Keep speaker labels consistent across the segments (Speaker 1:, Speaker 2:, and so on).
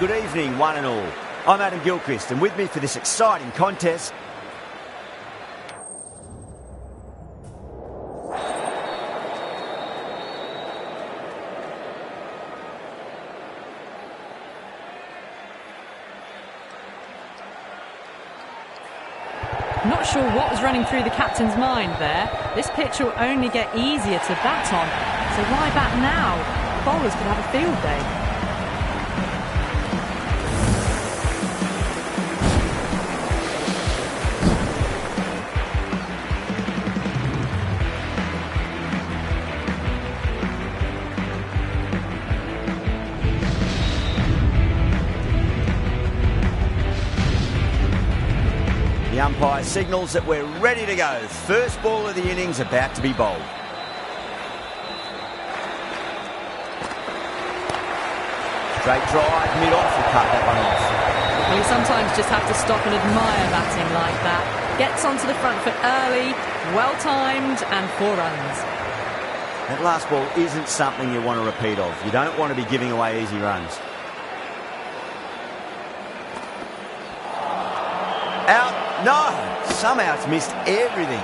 Speaker 1: Good evening, one and all. I'm Adam Gilchrist, and with me for this exciting contest,
Speaker 2: Not sure what was running through the captain's mind there. This pitch will only get easier to bat on, so why bat now? Bowlers could have a field day.
Speaker 1: the umpire signals that we're ready to go. First ball of the innings about to be bowled. Straight drive, mid-off, will cut that one off.
Speaker 2: You sometimes just have to stop and admire batting like that. Gets onto the front foot early, well-timed, and 4 runs.
Speaker 1: That last ball isn't something you want to repeat of. You don't want to be giving away easy runs. Out. No! Somehow it's missed everything.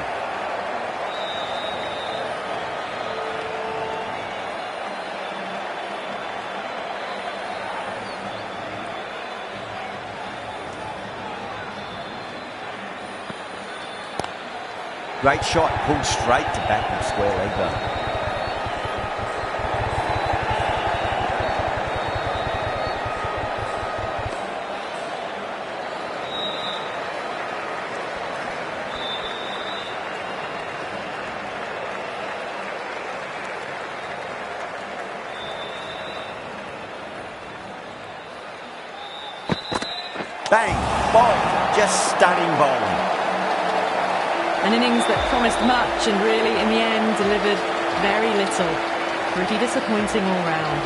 Speaker 1: Great shot, pulled straight to back with square leg though. Bang, bowled, just stunning bowling.
Speaker 2: An innings that promised much and really, in the end, delivered very little. Pretty disappointing all round.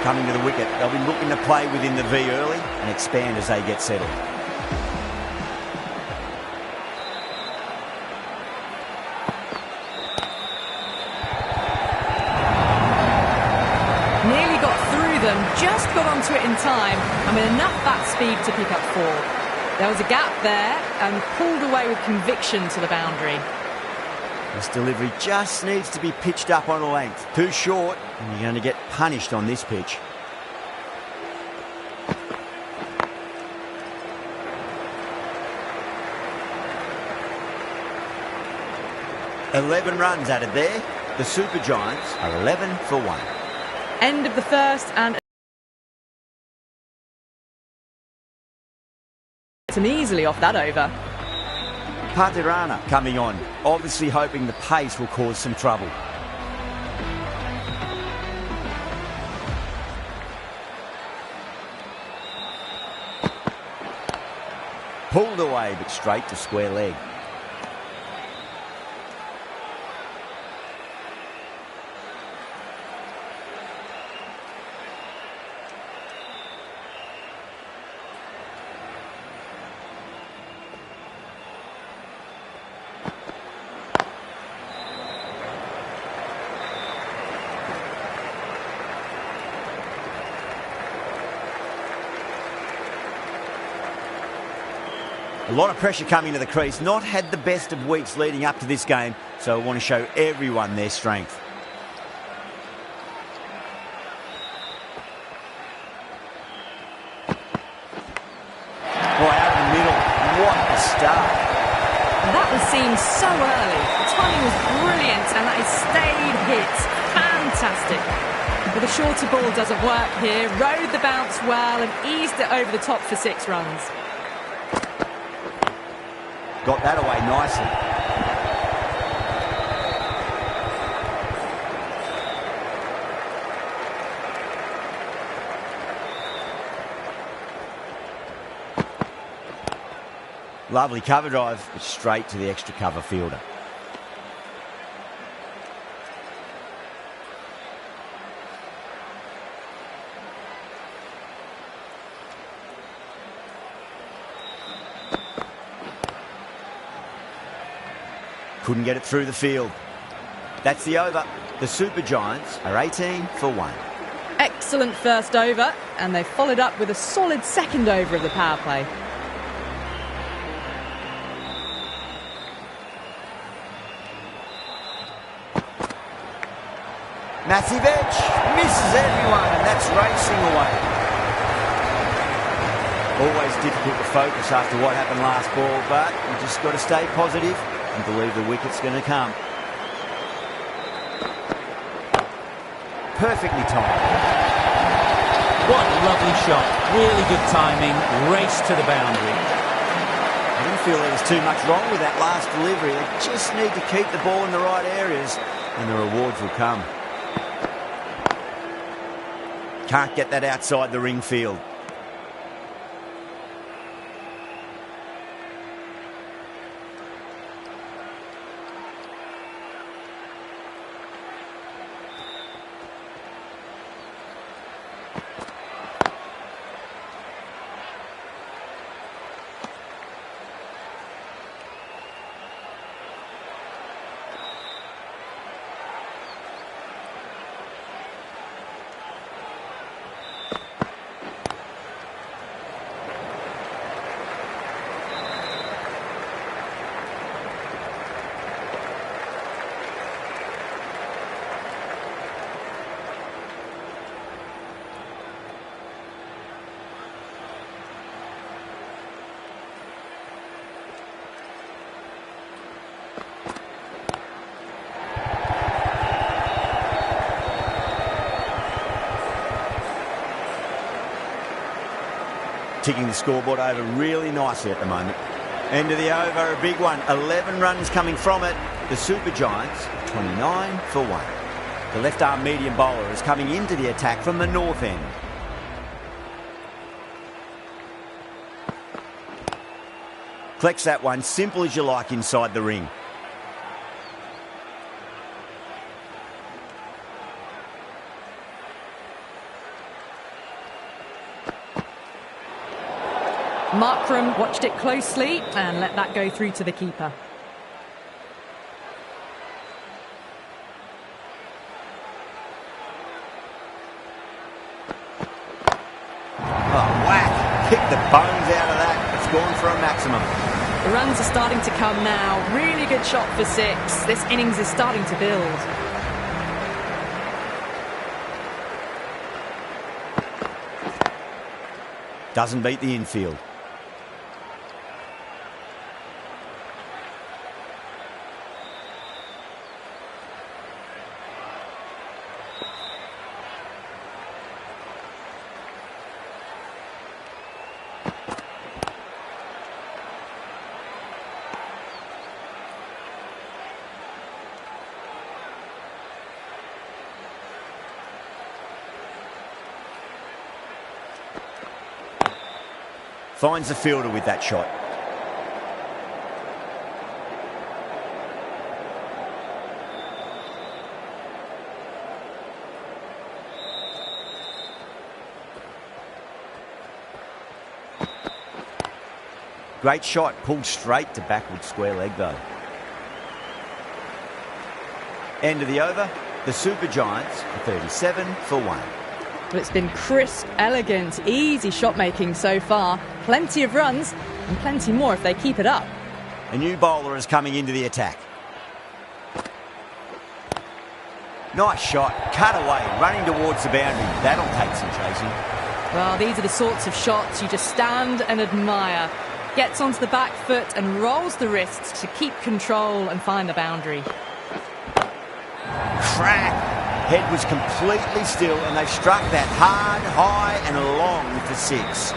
Speaker 1: Coming to the wicket, they'll be looking to play within the V early and expand as they get settled.
Speaker 2: Nearly got through them, just got onto it in time, and with enough bat speed to pick up 4. There was a gap there and pulled away with conviction to the boundary.
Speaker 1: This delivery just needs to be pitched up on a length. Too short, and you're going to get punished on this pitch. "11 runs added there. The Super Giants are 11 for 1.
Speaker 2: End of the first and Him easily off that over.
Speaker 1: Paterana coming on, obviously hoping the pace will cause some trouble. Pulled away, but straight to square leg. A lot of pressure coming to the crease. Not had the best of weeks leading up to this game, so I want to show everyone their strength. Oh, out of the middle. What a start.
Speaker 2: That was seen so early. The timing was brilliant, and that is stayed hit. Fantastic. But the shorter ball doesn't work here. Rode the bounce well and eased it over the top for 6 runs.
Speaker 1: Got that away nicely. Lovely cover drive, but straight to the extra cover fielder. Couldn't get it through the field. That's the over. The Super Giants are 18 for 1.
Speaker 2: Excellent first over, and they followed up with a solid second over of the power play.
Speaker 1: Massive edge, misses everyone, and that's racing away. Always difficult to focus after what happened last ball, but you just got to stay positive and believe the wicket's going to come. Perfectly timed.
Speaker 3: What a lovely shot. Really good timing. Race to the boundary.
Speaker 1: I didn't feel there was too much wrong with that last delivery. They just need to keep the ball in the right areas and the rewards will come. Can't get that outside the ring field. Ticking the scoreboard over really nicely at the moment. End of the over, a big one. 11 runs coming from it. The Super Giants, 29 for 1. The left-arm medium bowler is coming into the attack from the north end. Collects that one, simple as you like inside the ring.
Speaker 2: Markram watched it closely and let that go through to the keeper.
Speaker 1: Oh, whack! Kicked the bones out of that. It's gone for a maximum.
Speaker 2: The runs are starting to come now. Really good shot for 6. This innings is starting to build.
Speaker 1: Doesn't beat the infield. Finds the fielder with that shot. Great shot, pulled straight to backward square leg though. End of the over, the Super Giants are 37 for 1.
Speaker 2: But it's been crisp, elegant, easy shot making so far. Plenty of runs and plenty more if they keep it up.
Speaker 1: A new bowler is coming into the attack. Nice shot, cut away, running towards the boundary. That'll take some chasing.
Speaker 2: Well, these are the sorts of shots you just stand and admire. Gets onto the back foot and rolls the wrists to keep control and find the boundary.
Speaker 1: Crack! Head was completely still and they struck that hard, high and long for 6.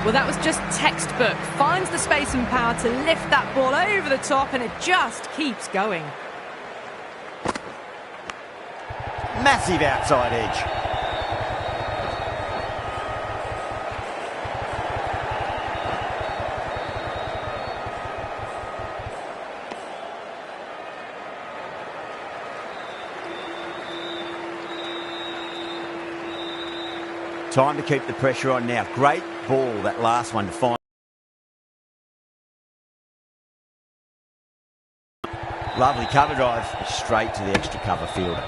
Speaker 2: Well, that was just textbook. Finds the space and power to lift that ball over the top and it just keeps going.
Speaker 1: Massive outside edge. Time to keep the pressure on now. Great ball, that last one to find. Lovely cover drive, straight to the extra cover fielder.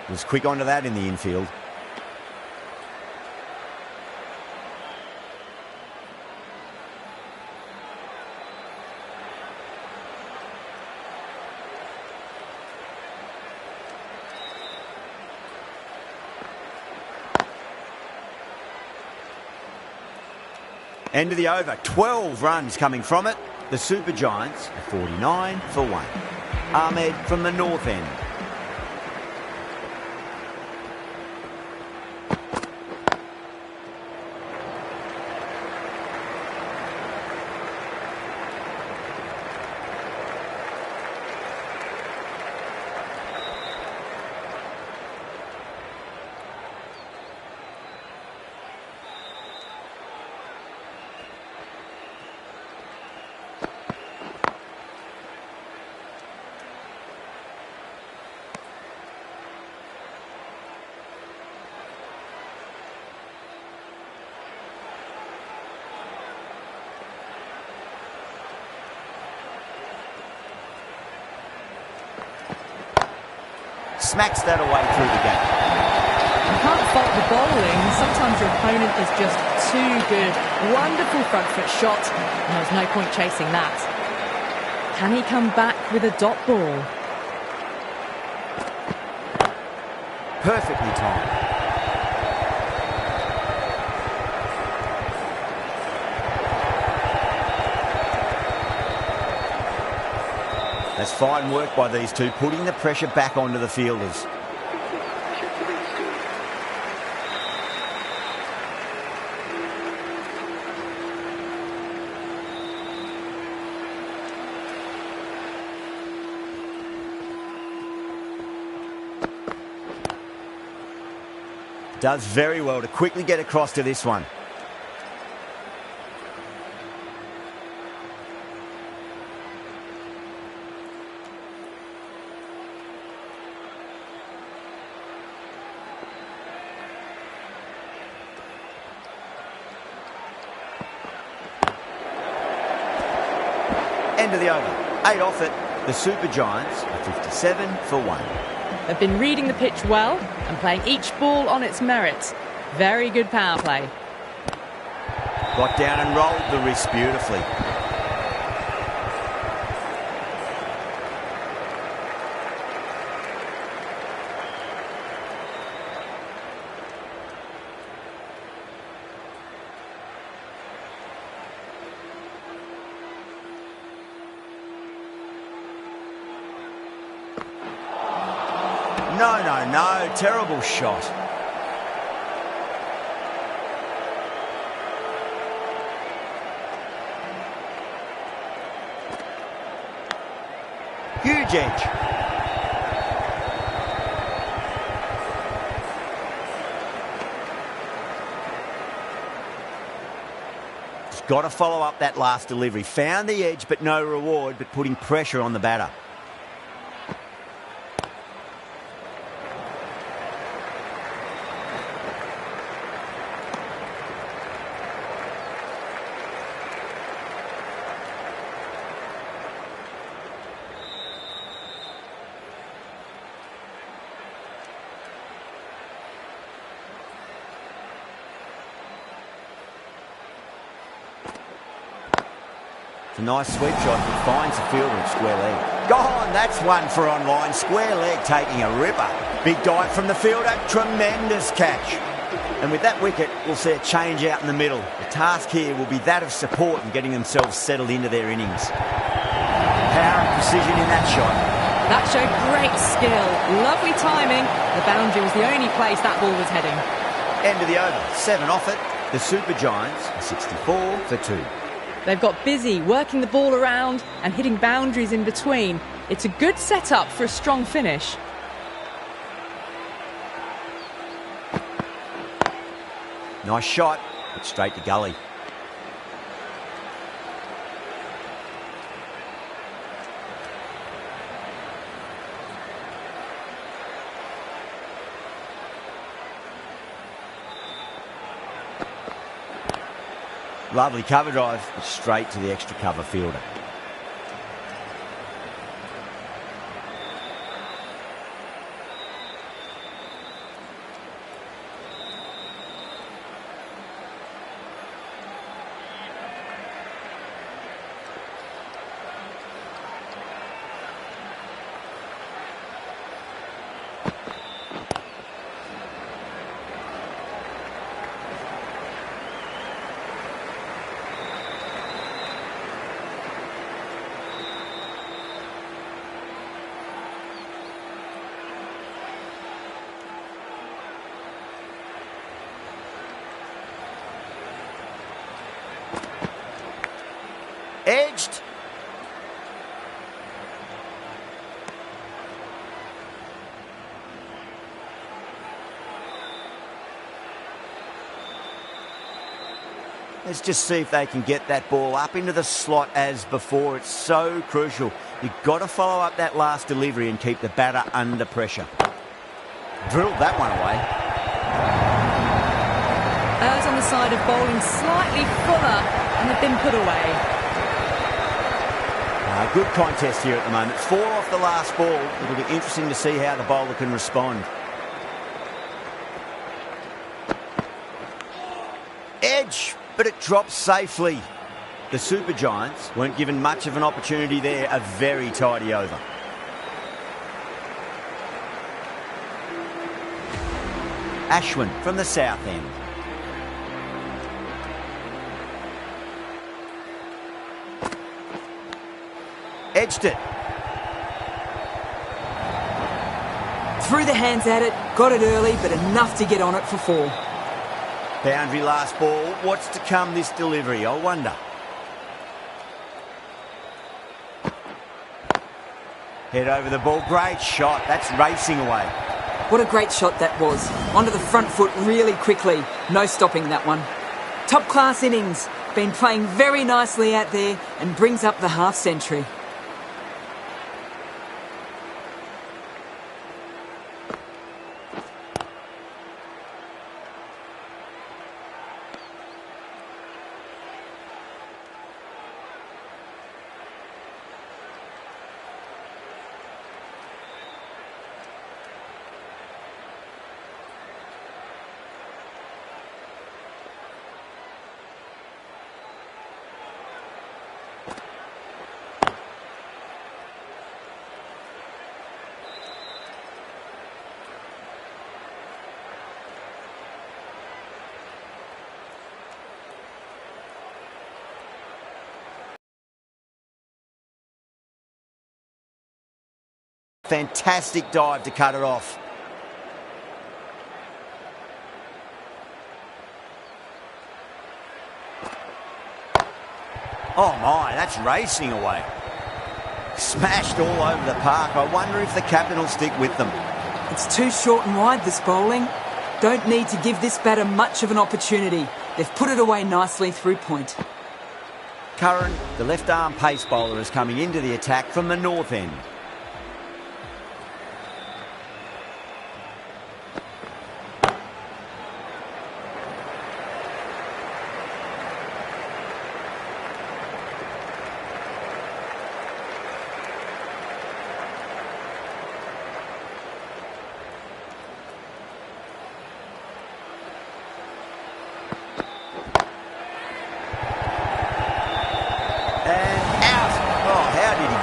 Speaker 1: Was quick onto that in the infield. End of the over, 12 runs coming from it. The Super Giants are 49 for 1. Ahmed from the north end. Smacks that away through the gap.
Speaker 2: You can't fault the bowling. Sometimes your opponent is just too good. Wonderful front foot shot, and there's no point chasing that. Can he come back with a dot ball?
Speaker 1: Perfectly timed. That's fine work by these two, putting the pressure back onto the fielders. Does very well to quickly get across to this one. End of the over. 8 off it. The Super Giants are 57 for 1.
Speaker 2: They've been reading the pitch well and playing each ball on its merits. Very good power play.
Speaker 1: Got down and rolled the wrist beautifully. No, terrible shot. Huge edge. Just got to follow up that last delivery. Found the edge, but no reward, but putting pressure on the batter. It's a nice sweep shot that finds the fielder at square leg. Gone, that's one for online. Square leg taking a ripper. Big dive from the fielder, tremendous catch. And with that wicket, we'll see a change out in the middle. The task here will be that of support and getting themselves settled into their innings. Power and precision in that shot.
Speaker 2: That showed great skill. Lovely timing. The boundary was the only place that ball was heading.
Speaker 1: End of the over. 7 off it. The Super Giants are 64 for 2.
Speaker 2: They've got busy working the ball around and hitting boundaries in between. It's a good setup for a strong finish.
Speaker 1: Nice shot, but straight to gully. Lovely cover drive, but straight to the extra cover fielder. Edged. Let's just see if they can get that ball up into the slot as before. It's so crucial. You've got to follow up that last delivery and keep the batter under pressure. Drilled that one away.
Speaker 2: Errs on the side of bowling slightly fuller and have been put away.
Speaker 1: Good contest here at the moment. 4 off the last ball. It'll be interesting to see how the bowler can respond. Edge, but it drops safely. The Super Giants weren't given much of an opportunity there. A very tidy over. Ashwin from the south end. Edged it.
Speaker 4: Threw the hands at it, got it early, but enough to get on it for 4.
Speaker 1: Boundary last ball. What's to come this delivery, I wonder. Head over the ball. Great shot. That's racing away.
Speaker 4: What a great shot that was. Onto the front foot really quickly. No stopping that one. Top class innings. Been playing very nicely out there and brings up the half century.
Speaker 1: Fantastic dive to cut it off. Oh my, that's racing away. smashed all over the park. I wonder if the captain will stick with them.
Speaker 4: It's too short and wide, this bowling. Don't need to give this batter much of an opportunity. They've put it away nicely through point.
Speaker 1: Curran, the left-arm pace bowler, is coming into the attack from the north end.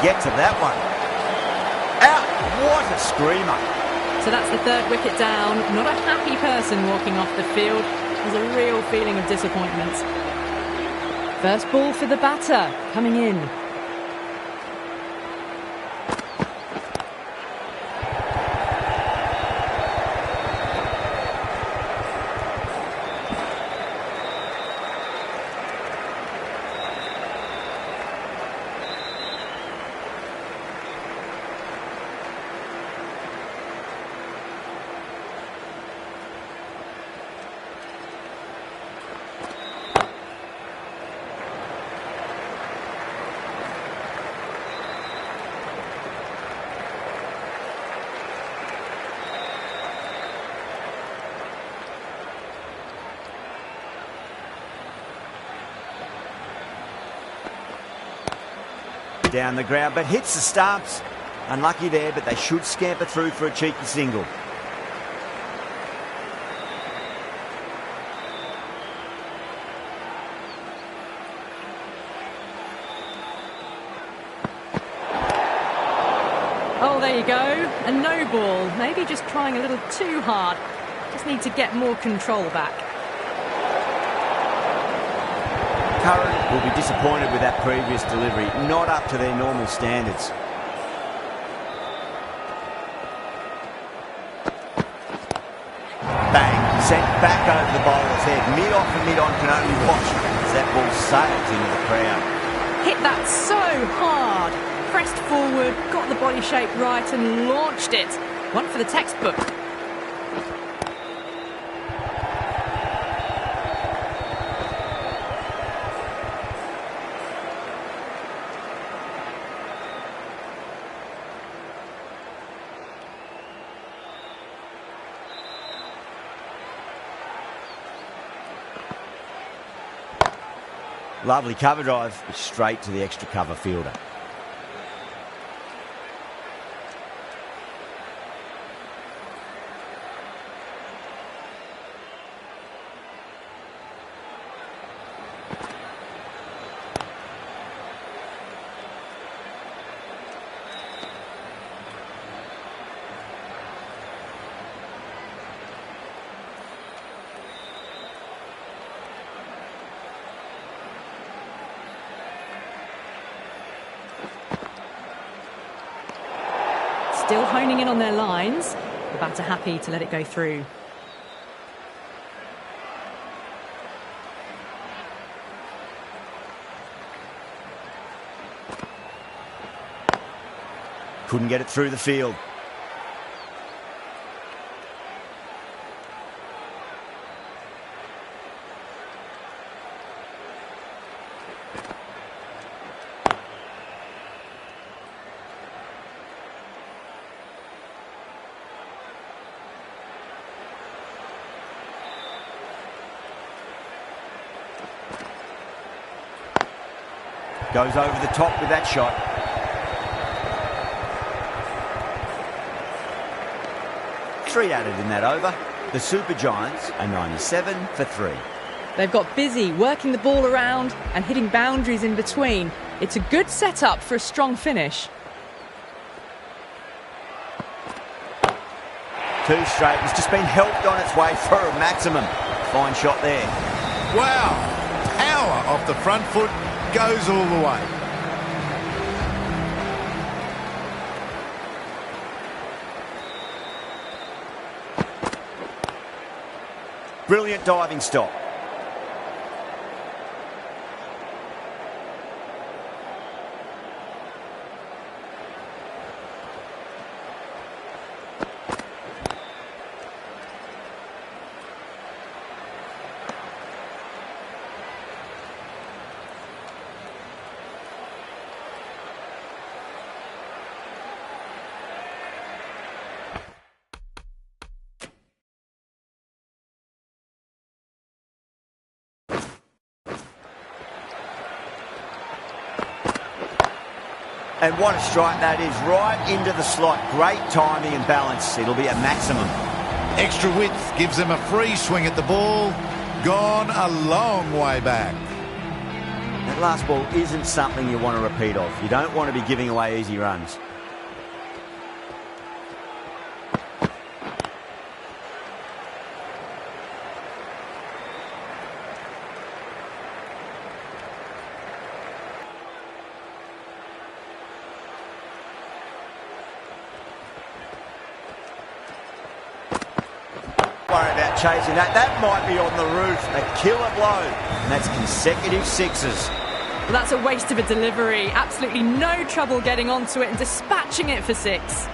Speaker 1: Get to that one. Out. What a screamer.
Speaker 2: So that's the third wicket down. Not a happy person walking off the field. There's a real feeling of disappointment. First ball for the batter coming in.
Speaker 1: Down the ground, but hits the stumps. Unlucky there, but they should scamper through for a cheeky single.
Speaker 2: Oh, there you go. A no ball. Maybe just trying a little too hard. Just need to get more control back.
Speaker 1: Curran will be disappointed with that previous delivery. Not up to their normal standards. Bang. Sent back over the bowler's head. Mid-off and mid-on can only watch as that ball sails into the crowd.
Speaker 2: Hit that so hard. Pressed forward, got the body shape right and launched it. One for the textbook.
Speaker 1: Lovely cover drive, straight to the extra cover fielder.
Speaker 2: Still honing in on their lines. The batter happy to let it go through.
Speaker 1: Couldn't get it through the field. Goes over the top with that shot. Three added in that over. The Super Giants are 97 for 3.
Speaker 2: They've got busy working the ball around and hitting boundaries in between. It's a good setup for a strong finish.
Speaker 1: Two straight. It's just been helped on its way for a maximum. Fine shot there.
Speaker 5: Wow. Power off the front foot. Goes all the way.
Speaker 1: Brilliant diving stop. And what a strike that is, right into the slot. Great timing and balance. It'll be a maximum.
Speaker 5: Extra width gives them a free swing at the ball. Gone a long way back.
Speaker 1: That last ball isn't something you want to repeat of. You don't want to be giving away easy runs. Worry about chasing that. That might be on the roof. A killer blow. And that's consecutive sixes.
Speaker 2: Well, that's a waste of a delivery. Absolutely no trouble getting onto it and dispatching it for six.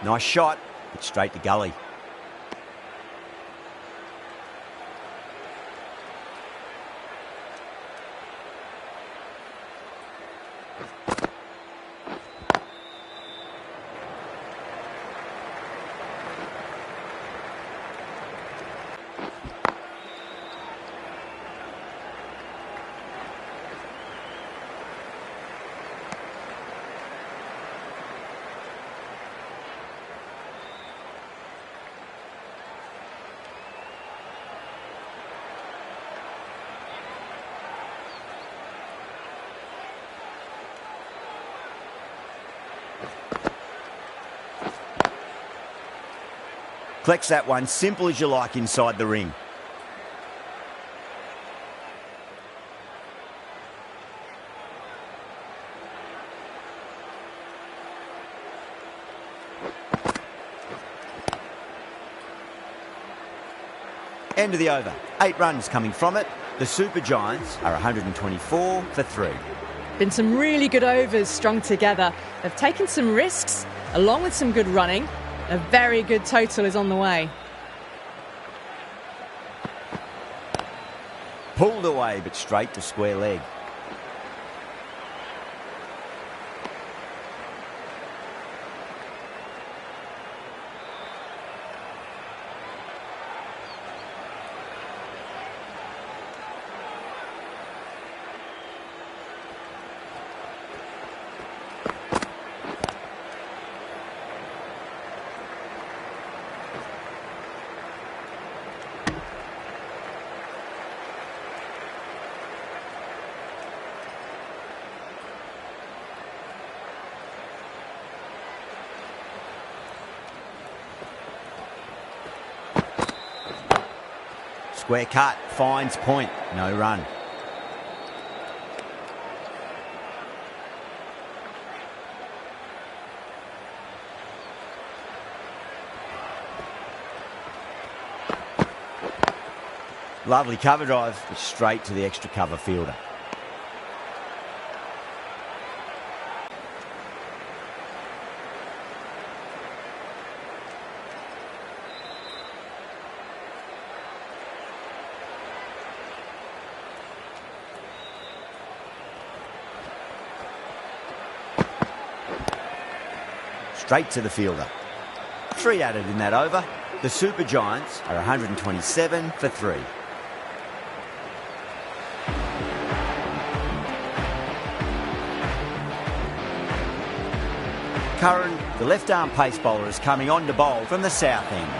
Speaker 1: Nice shot, but straight to gully. Collects that one, simple as you like, inside the ring. End of the over. 8 runs coming from it. The Super Giants are 124 for 3.
Speaker 2: Been some really good overs strung together. They've taken some risks, along with some good running. A very good total is on the way.
Speaker 1: Pulled away, but straight to square leg. Square cut, finds point, no run. Lovely cover drive, but straight to the extra cover fielder. Straight to the fielder. 3 added in that over. The Super Giants are 127 for 3. Curran, the left-arm pace bowler, is coming on to bowl from the south end.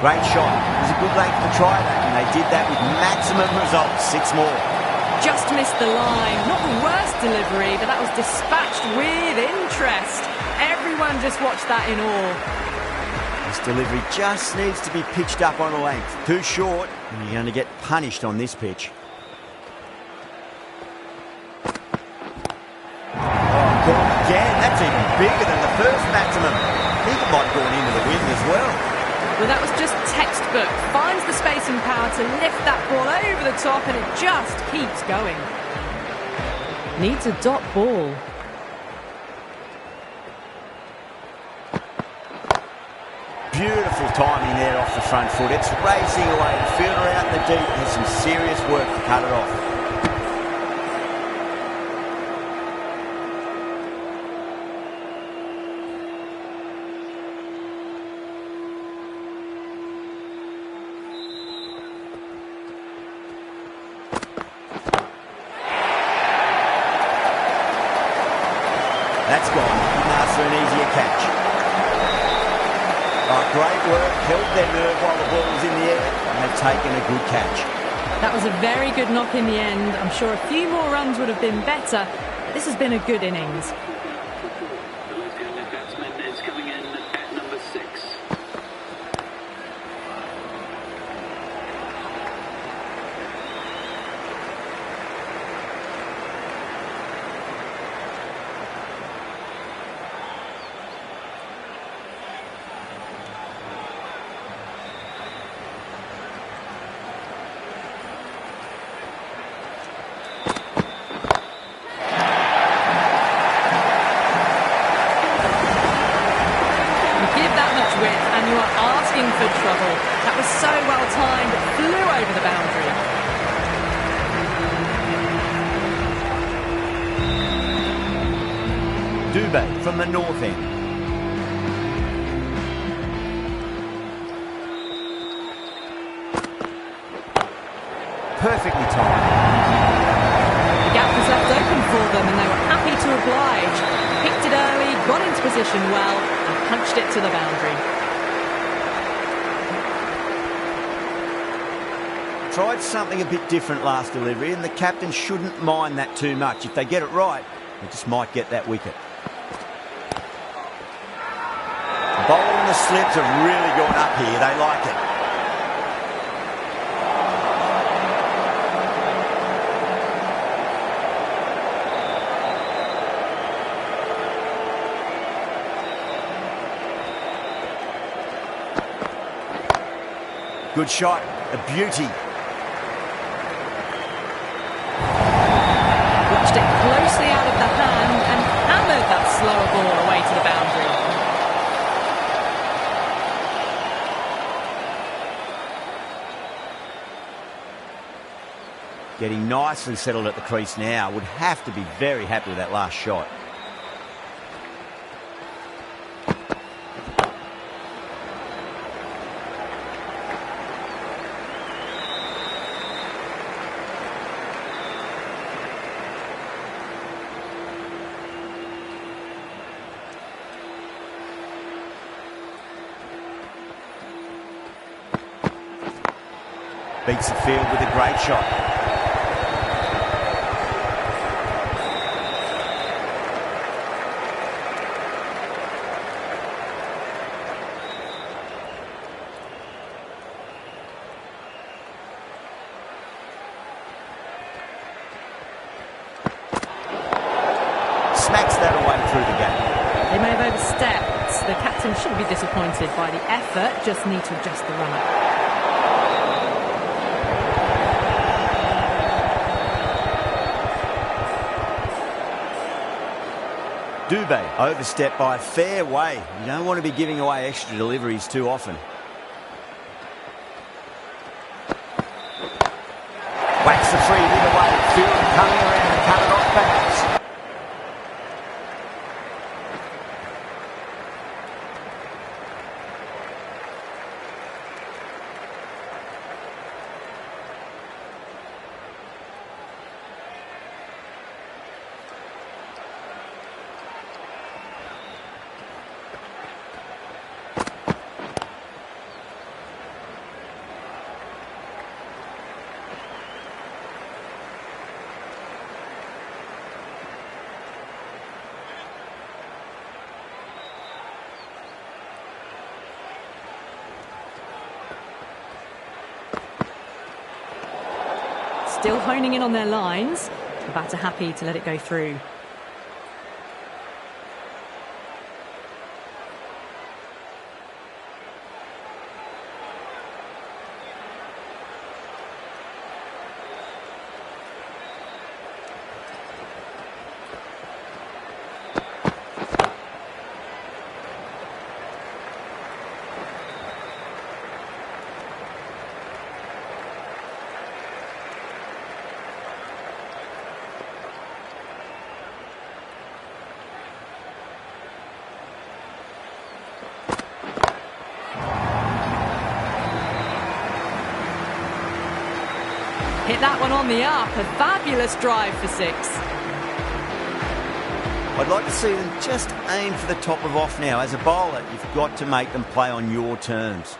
Speaker 1: Great shot. It was a good length to try that, and they did that with maximum results. 6 more.
Speaker 2: Just missed the line. Not the worst delivery, but that was dispatched with interest. Everyone just watched that in awe.
Speaker 1: This delivery just needs to be pitched up on a length. Too short, and you're going to get punished on this pitch. Oh, gone again. That's even bigger than the first maximum. I think it might have gone into the wind as well.
Speaker 2: Well, that was just textbook. Finds the space and power to lift that ball over the top, and it just keeps going. Needs a dot ball.
Speaker 1: Beautiful timing there off the front foot. It's racing away. The fielder out in the deep has some serious work to cut it off. great work, held their nerve while the ball was in the air, and they've taken a good catch.
Speaker 2: That was a very good knock in the end. I'm sure a few more runs would have been better, but this has been a good innings.
Speaker 6: The left-handed batsman is coming in at number 6.
Speaker 2: And you are asking for trouble. That was so well timed, it flew over the boundary.
Speaker 1: Dubé from the north end. Perfectly timed.
Speaker 2: The gap was left open for them and they were happy to oblige. Picked it early, got into position well and punched it to the boundary.
Speaker 1: Tried something a bit different last delivery, and the captain shouldn't mind that too much. If they get it right, they just might get that wicket. The bowl and the slips have really gone up here. They like it. Good shot, a beauty.
Speaker 2: Watched it closely out of the hand and hammered that slower ball away to the boundary.
Speaker 1: Getting nicely settled at the crease now. Would have to be very happy with that last shot. Beats the field with a great shot. Smacks that away through the gap.
Speaker 2: They may have overstepped. The captain shouldn't be disappointed by the effort, just need to adjust the run-up.
Speaker 1: Dubé overstepped by a fair way. You don't want to be giving away extra deliveries too often. Whacks the free hit away. Field coming around and cut it off perhaps.
Speaker 2: Still honing in on their lines. The batter happy to let it go through. Hit that one on the up. A fabulous drive for 6.
Speaker 1: I'd like to see them just aim for the top of off now. As a bowler, you've got to make them play on your terms.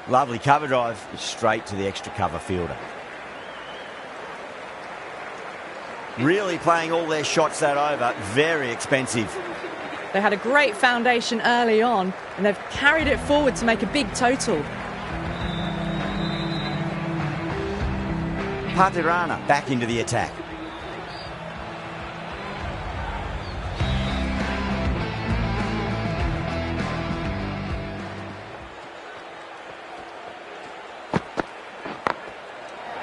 Speaker 1: Lovely cover drive, straight to the extra cover fielder. Really playing all their shots that over, very expensive.
Speaker 2: They had a great foundation early on, and they've carried it forward to make a big total.
Speaker 1: Patirana back into the attack.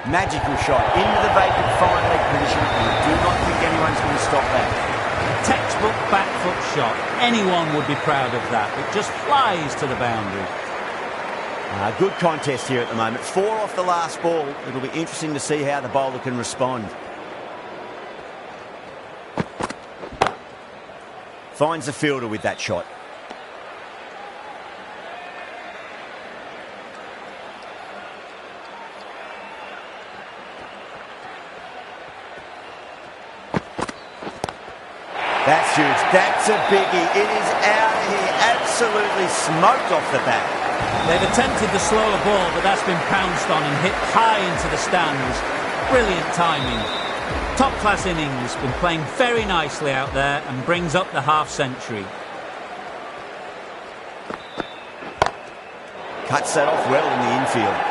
Speaker 1: Magical shot into the vacant fine leg position, and I do not think anyone's going to stop that.
Speaker 3: Textbook back foot shot. Anyone would be proud of that. It just flies to the boundary.
Speaker 1: Good contest here at the moment. 4 off the last ball. It'll be interesting to see how the bowler can respond. Finds the fielder with that shot. That's huge. That's a biggie. It is out of here. Absolutely smoked off the bat.
Speaker 3: They've attempted the slower ball, but that's been pounced on and hit high into the stands. Brilliant timing. Top-class innings. Been playing very nicely out there and brings up the half-century.
Speaker 1: Cuts that off well in the infield.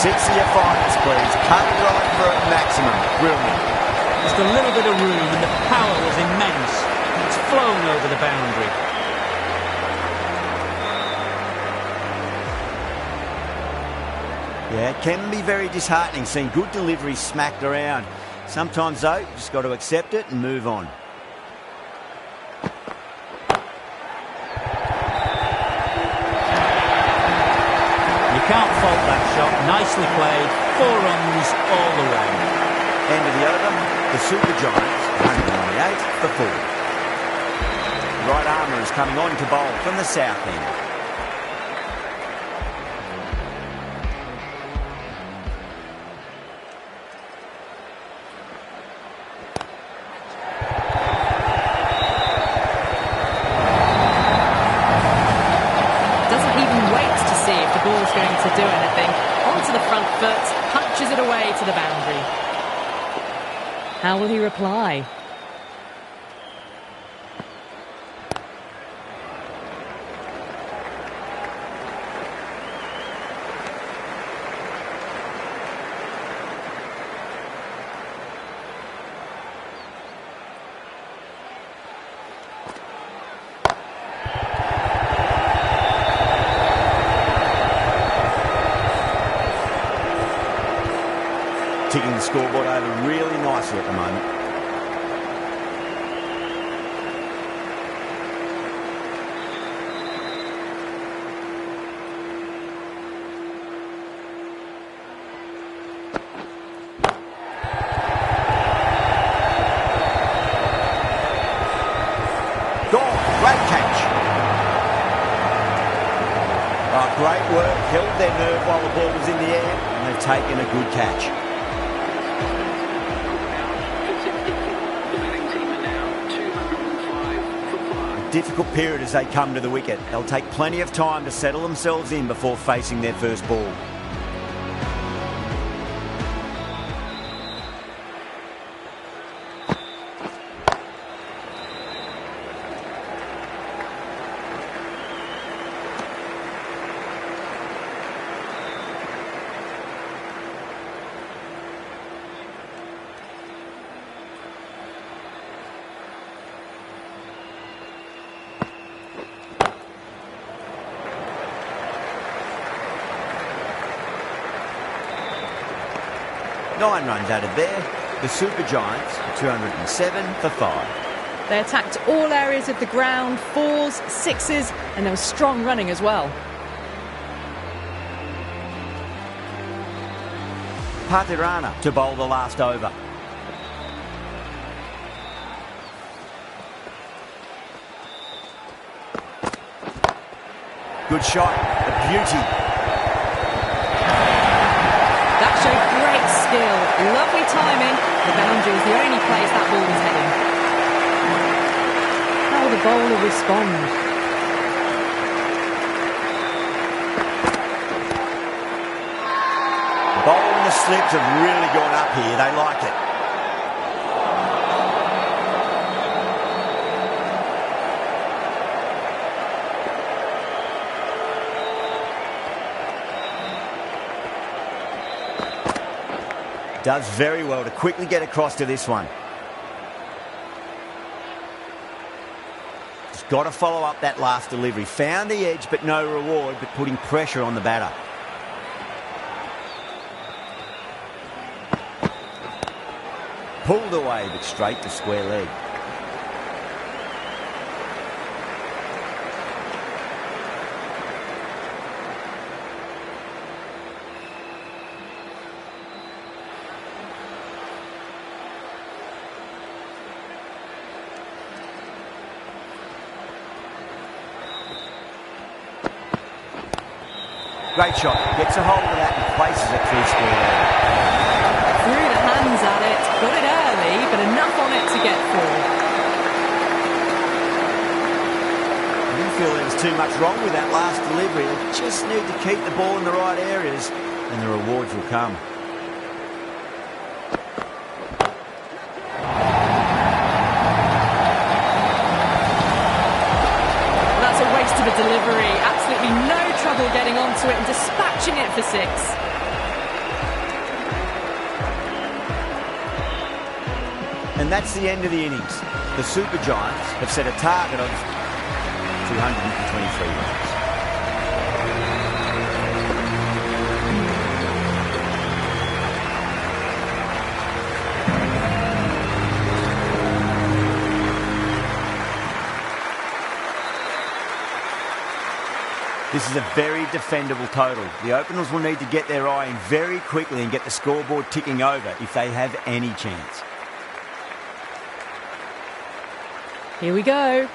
Speaker 1: Six of your finals, please. Cut it right for a maximum. Brilliant.
Speaker 3: Just a little bit of room and the power was immense. It's flown over the boundary.
Speaker 1: Yeah, it can be very disheartening seeing good delivery smacked around. Sometimes, though, you just got to accept it and move on.
Speaker 3: Can't fault that shot. Nicely played. 4 runs all the way.
Speaker 1: End of the over. The Super Giants, 198 for 4. Right armour is coming on to bowl from the south end.
Speaker 2: Ball's going to do anything. Onto the front foot, punches it away to the boundary. How will he reply?
Speaker 1: Ticking the scoreboard over really nicely at the moment. Gone. Great catch. Oh, great work. Held their nerve while the ball was in the air, and they've taken a good catch. Difficult period as they come to the wicket. They'll take plenty of time to settle themselves in before facing their first ball. 9 runs added there. The Super Giants, 207 for 5.
Speaker 2: They attacked all areas of the ground, 4s, 6s, and there was strong running as well.
Speaker 1: Patirana to bowl the last over. Good shot, a beauty.
Speaker 2: That showed great skill, lovely timing. The boundary is the only place that ball was heading. How will the bowler respond?
Speaker 1: The bowl and the slips have really gone up here. They like it. Does very well to quickly get across to this one. He's got to follow up that last delivery. Found the edge, but no reward, but putting pressure on the batter. Pulled away, but straight to square leg. Great shot. Gets a hold of that and places it through square leg.
Speaker 2: Threw the hands at it, got it early, but enough on it to get through.
Speaker 1: I didn't feel there was too much wrong with that last delivery. They just need to keep the ball in the right areas and the rewards will come.
Speaker 2: That's a waste of a delivery. Absolutely no trouble getting onto it and dispatching it for 6.
Speaker 1: And that's the end of the innings. The Super Giants have set a target of 223 runs. This is a very defendable total. The openers will need to get their eye in very quickly and get the scoreboard ticking over if they have any chance.
Speaker 2: Here we go.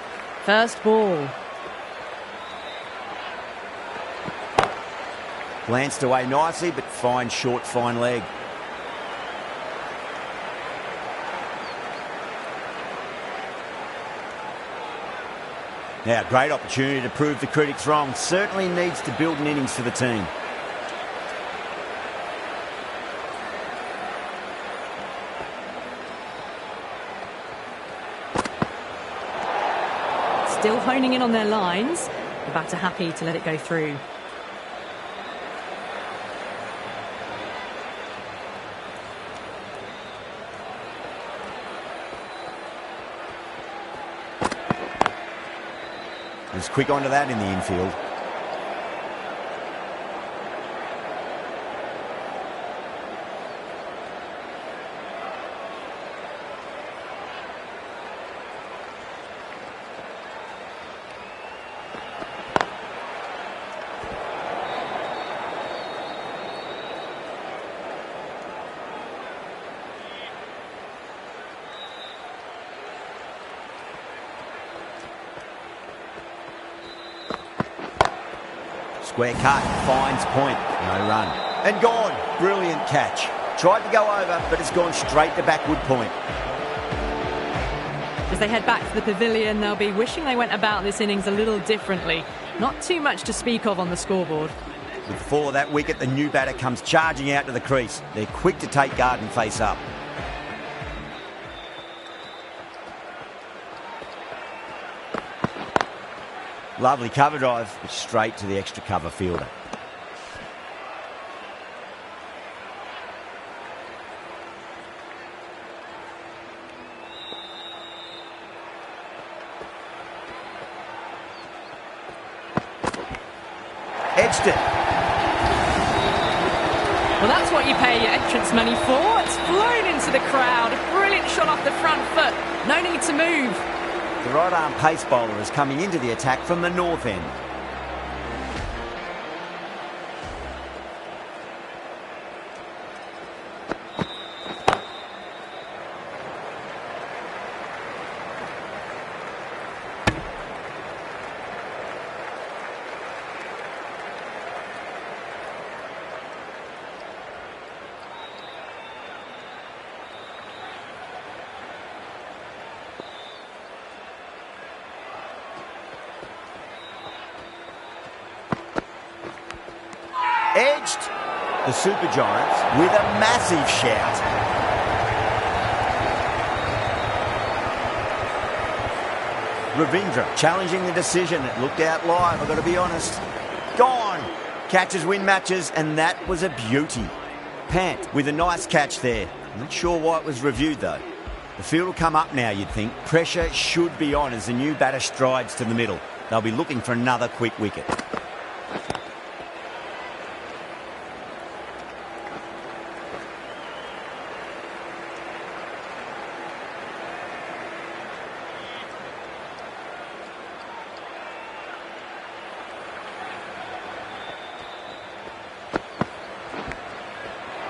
Speaker 2: First ball.
Speaker 1: Glanced away nicely, but fine short, fine leg. Now, great opportunity to prove the critics wrong. Certainly needs to build an innings for the team.
Speaker 2: Still honing in on their lines. The batter happy to let it go through.
Speaker 1: Was quick onto that in the infield. Square cut, finds point, no run. And gone, brilliant catch. Tried to go over, but it's gone straight to backward point.
Speaker 2: As they head back to the pavilion, they'll be wishing they went about this innings a little differently. Not too much to speak of on the scoreboard.
Speaker 1: With the fall of that wicket, the new batter comes charging out to the crease. They're quick to take guard and face up. Lovely cover drive, but straight to the extra cover fielder. Edged it.
Speaker 2: Well, that's what you pay your entrance money for. It's flown into the crowd. A brilliant shot off the front foot. No need to move.
Speaker 1: The right-arm pace bowler is coming into the attack from the north end. Edged the Super Giants with a massive shout. Ravindra challenging the decision. It looked out live, I've got to be honest. Gone. Catches win matches, and that was a beauty. Pant with a nice catch there. Not sure why it was reviewed though. The field will come up now, you'd think. Pressure should be on as the new batter strides to the middle. They'll be looking for another quick wicket.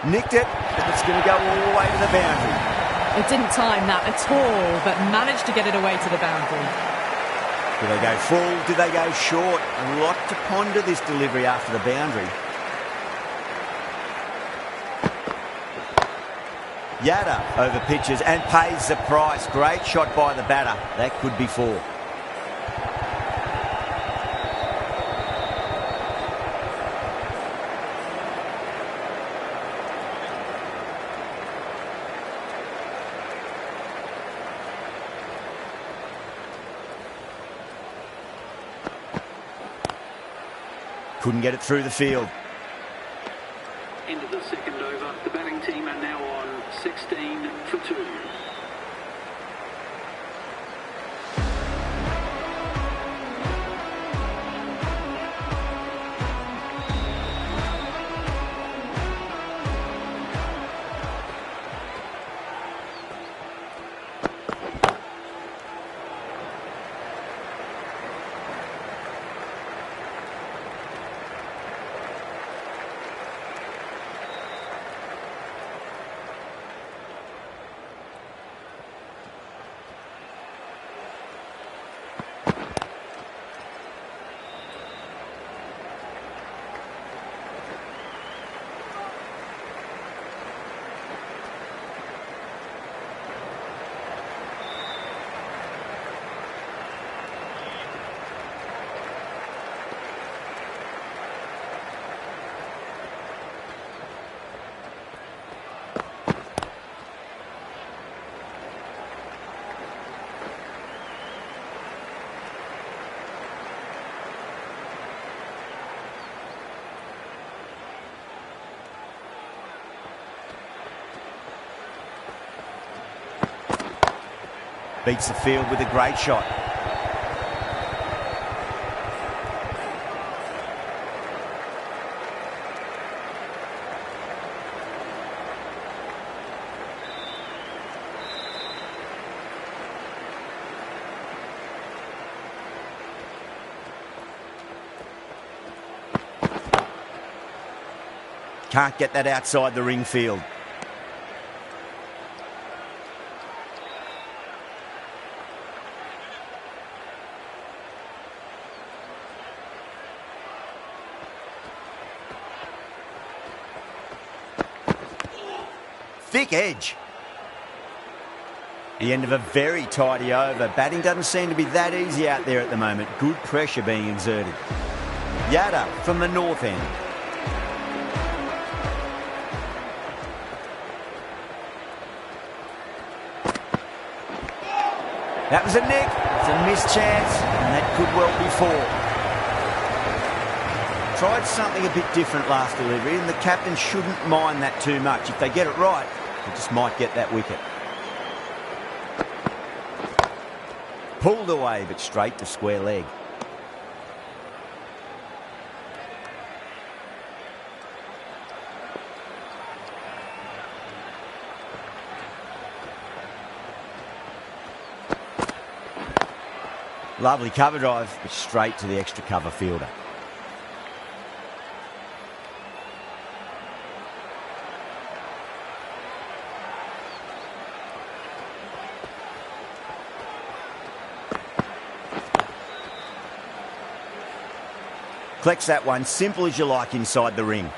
Speaker 1: Nicked it, and it's going to go all the way to the boundary.
Speaker 2: It didn't time that at all, but managed to get it away to the boundary.
Speaker 1: Do they go full? Do they go short? A lot to ponder this delivery after the boundary. Yada over pitches and pays the price. Great shot by the batter. That could be four. Couldn't get it through the field.
Speaker 6: Into the second over. The batting team are now on 16 for 2.
Speaker 1: Beats the field with a great shot. Can't get that outside the ring field. Thick edge. The end of a very tidy over. Batting doesn't seem to be that easy out there at the moment. Good pressure being exerted. Yada from the north end. That was a nick. It's a missed chance, and that could well be four. Tried something a bit different last delivery, and the captain shouldn't mind that too much. If they get it right, they just might get that wicket. Pulled away, but straight to square leg. Lovely cover drive, but straight to the extra cover fielder. Collects that one, simple as you like inside the ring.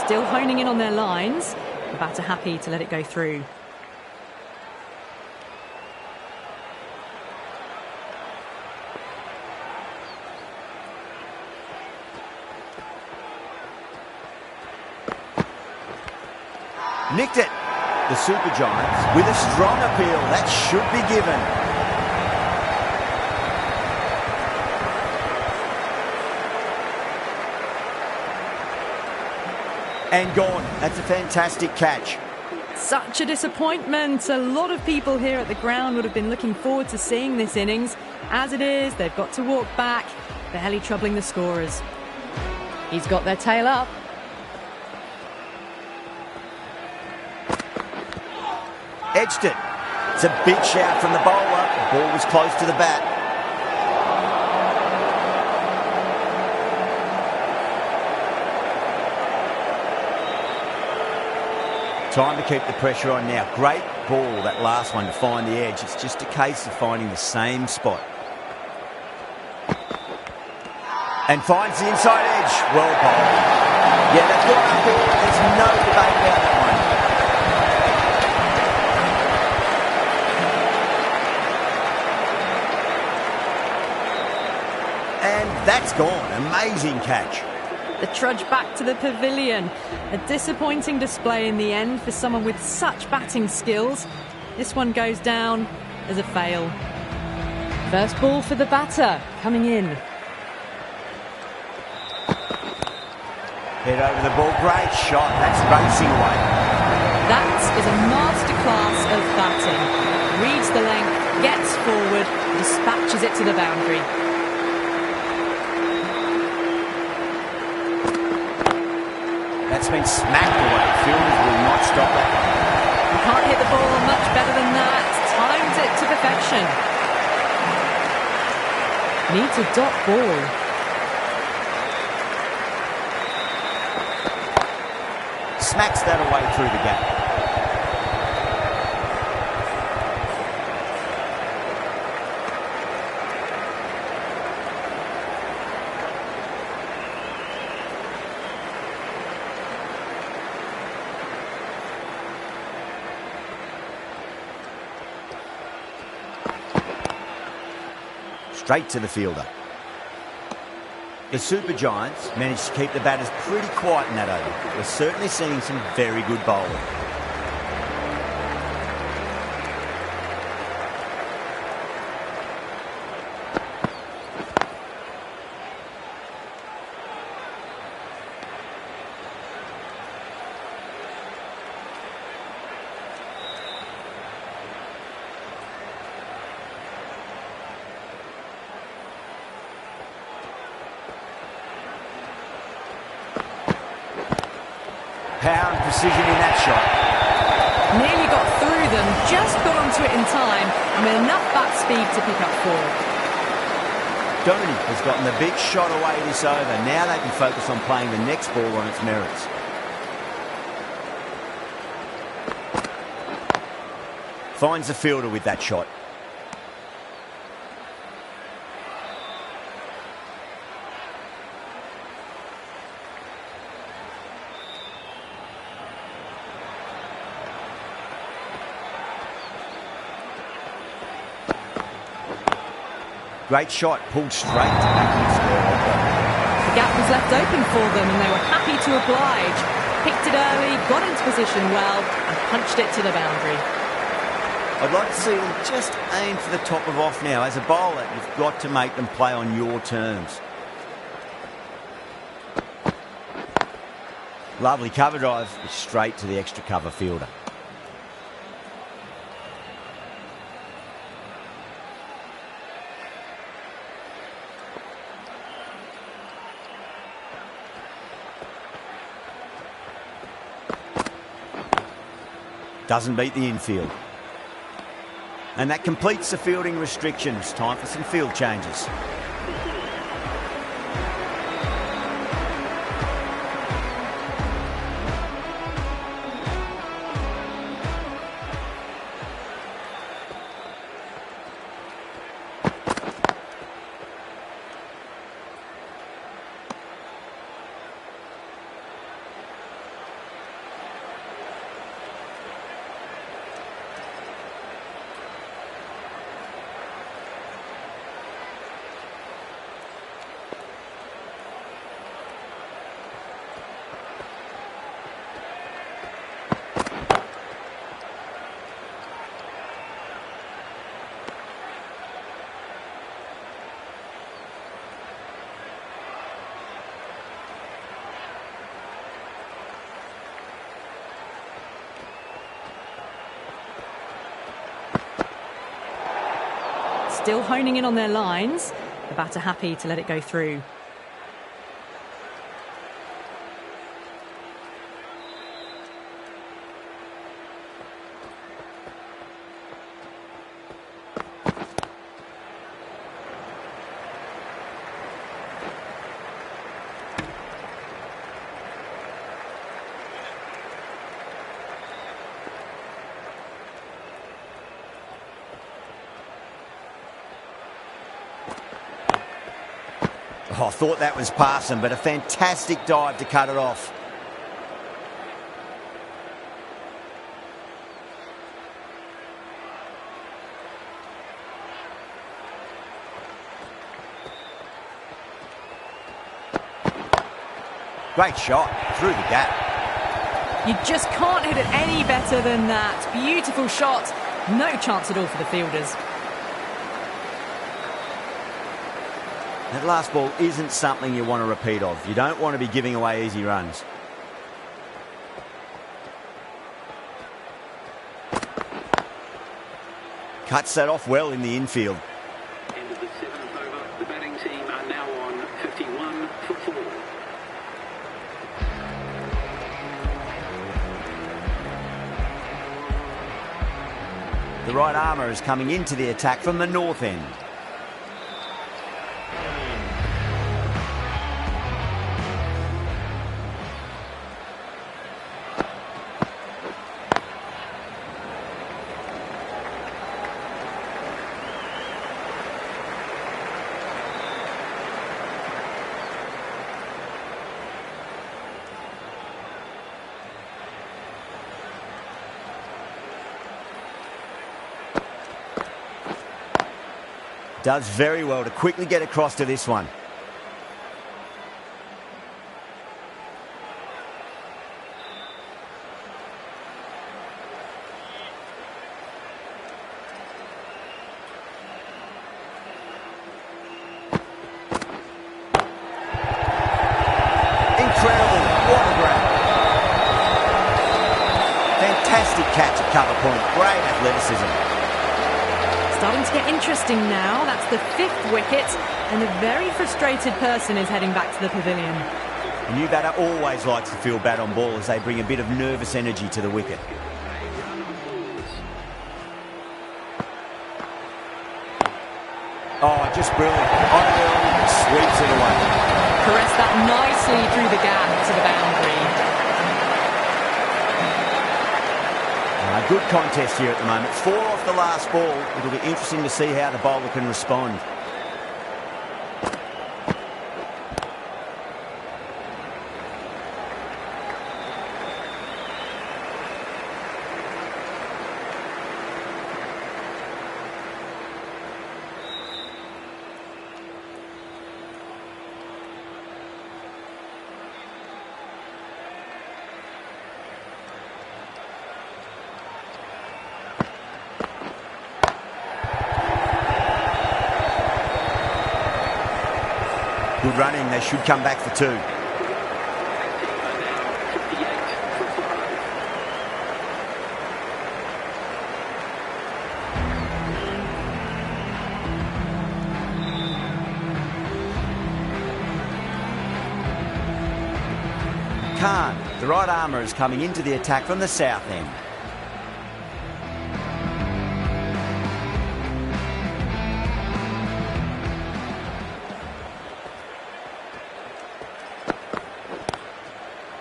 Speaker 2: Still honing in on their lines. The batter happy to let it go through.
Speaker 1: Nicked it. The Super Giants with a strong appeal. That should be given. And gone. That's a fantastic catch.
Speaker 2: Such a disappointment. A lot of people here at the ground would have been looking forward to seeing this innings. As it is, they've got to walk back, barely troubling the scorers. He's got their tail up.
Speaker 1: Edged it. It's a big shout from the bowler. The ball was close to the bat. Time to keep the pressure on now. Great ball, that last one, to find the edge. It's just a case of finding the same spot. And finds the inside edge. Well bowled. Yeah, that's gone up here. There's no debate about that one. And that's gone. Amazing catch.
Speaker 2: The trudge back to the pavilion. A disappointing display in the end for someone with such batting skills. This one goes down as a fail. First ball for the batter, coming in.
Speaker 1: Head over the ball, great shot. That's racing away.
Speaker 2: That is a masterclass of batting. Reads the length, gets forward, dispatches it to the boundary.
Speaker 1: That's been smacked away. Fielders will not stop that.
Speaker 2: You can't hit the ball much better than that. Timed it to perfection. Needs a dot ball.
Speaker 1: Smacks that away through the gap. Straight to the fielder. The Super Giants managed to keep the batters pretty quiet in that over. We're certainly seeing some very good bowling. Power and precision in that shot.
Speaker 2: Nearly got through them, just got onto it in time, and with enough bat speed to pick up 4.
Speaker 1: Downey has gotten the big shot away this over. Now they can focus on playing the next ball on its merits. Finds the fielder with that shot. Great shot, pulled straight back in the square.
Speaker 2: The gap was left open for them and they were happy to oblige. Picked it early, got into position well and punched it to the boundary.
Speaker 1: I'd like to see them just aim for the top of off now. As a bowler, you've got to make them play on your terms. Lovely cover drive, straight to the extra cover fielder. Doesn't beat the infield. And that completes the fielding restrictions. Time for some field changes.
Speaker 2: Still honing in on their lines. The batter happy to let it go through.
Speaker 1: Oh, I thought that was passing, but a fantastic dive to cut it off. Great shot through the gap.
Speaker 2: You just can't hit it any better than that. Beautiful shot. No chance at all for the fielders.
Speaker 1: That last ball isn't something you want to repeat of. You don't want to be giving away easy runs. Cuts that off well in the infield.
Speaker 6: End of the 7th over. The batting team are now on 51 for 4.
Speaker 1: The right armour is coming into the attack from the north end. Does very well to quickly get across to this one. Incredible. What a grab. Fantastic catch at cover point. Great athleticism.
Speaker 2: Starting to get interesting now. That's the 5th wicket, and a very frustrated person is heading back to the pavilion.
Speaker 1: A new batter always likes to feel bat on ball as they bring a bit of nervous energy to the wicket. Oh, just brilliant. On early, sweeps it away.
Speaker 2: Caress that nicely through the gap to the boundary.
Speaker 1: Good contest here at the moment. 4 off the last ball. It'll be interesting to see how the bowler can respond. Good running. They should come back for two. Khan, the right armour, is coming into the attack from the south end.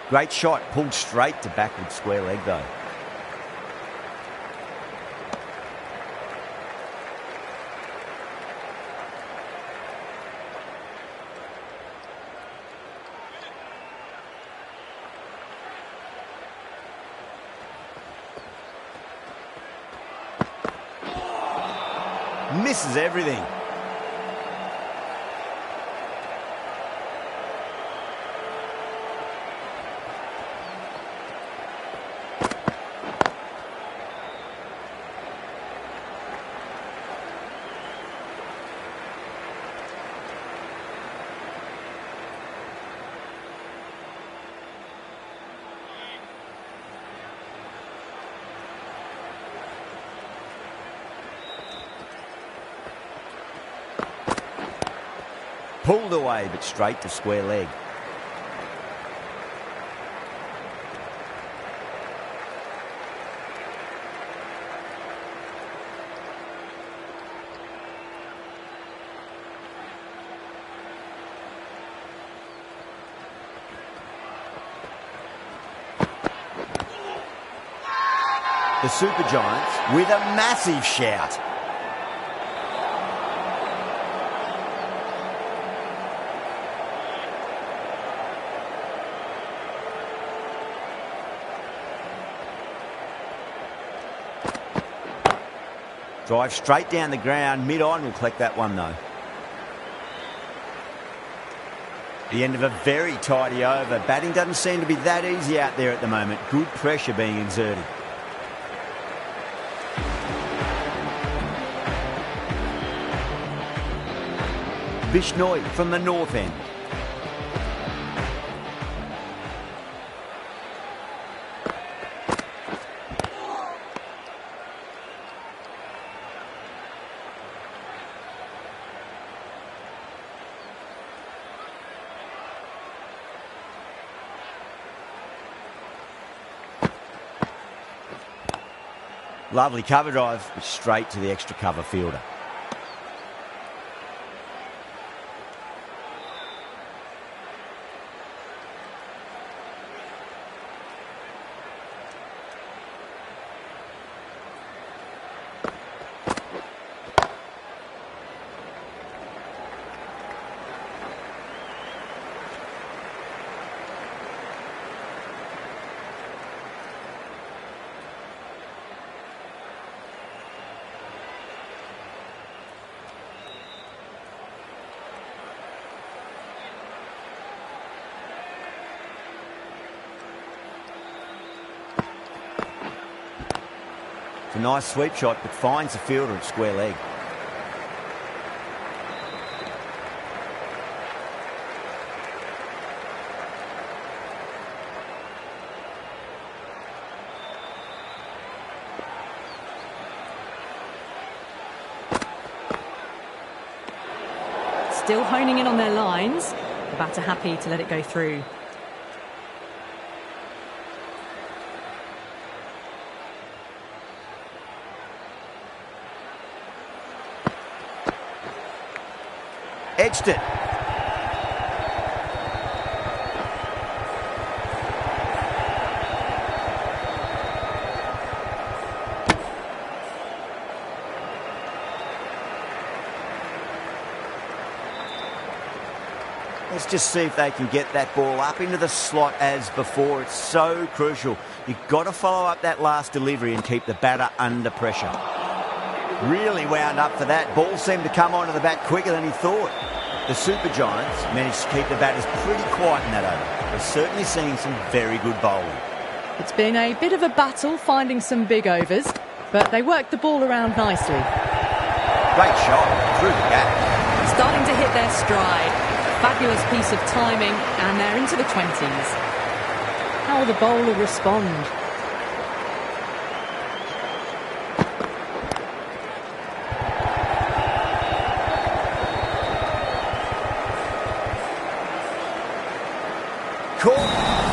Speaker 1: Great shot, pulled straight to backward square leg though. Misses everything. Pulled away, but straight to square leg. The Super Giants with a massive shout. Drive straight down the ground, mid-on, will collect that one though. The end of a very tidy over. Batting doesn't seem to be that easy out there at the moment. Good pressure being exerted. Bishnoi from the north end. Lovely cover drive, but straight to the extra cover fielder. It's a nice sweep shot, but finds the fielder at square leg.
Speaker 2: Still honing in on their lines. The batter happy to let it go through.
Speaker 1: Edged it. Let's just see if they can get that ball up into the slot as before. It's so crucial. You've got to follow up that last delivery and keep the batter under pressure. Really wound up for that. Ball seemed to come onto the bat quicker than he thought. The Super Giants managed to keep the batters pretty quiet in that over. They're certainly seeing some very good bowling.
Speaker 2: It's been a bit of a battle finding some big overs, but they worked the ball around nicely.
Speaker 1: Great shot through the gap.
Speaker 2: Starting to hit their stride. Fabulous piece of timing, and they're into the 20s. How will the bowler respond?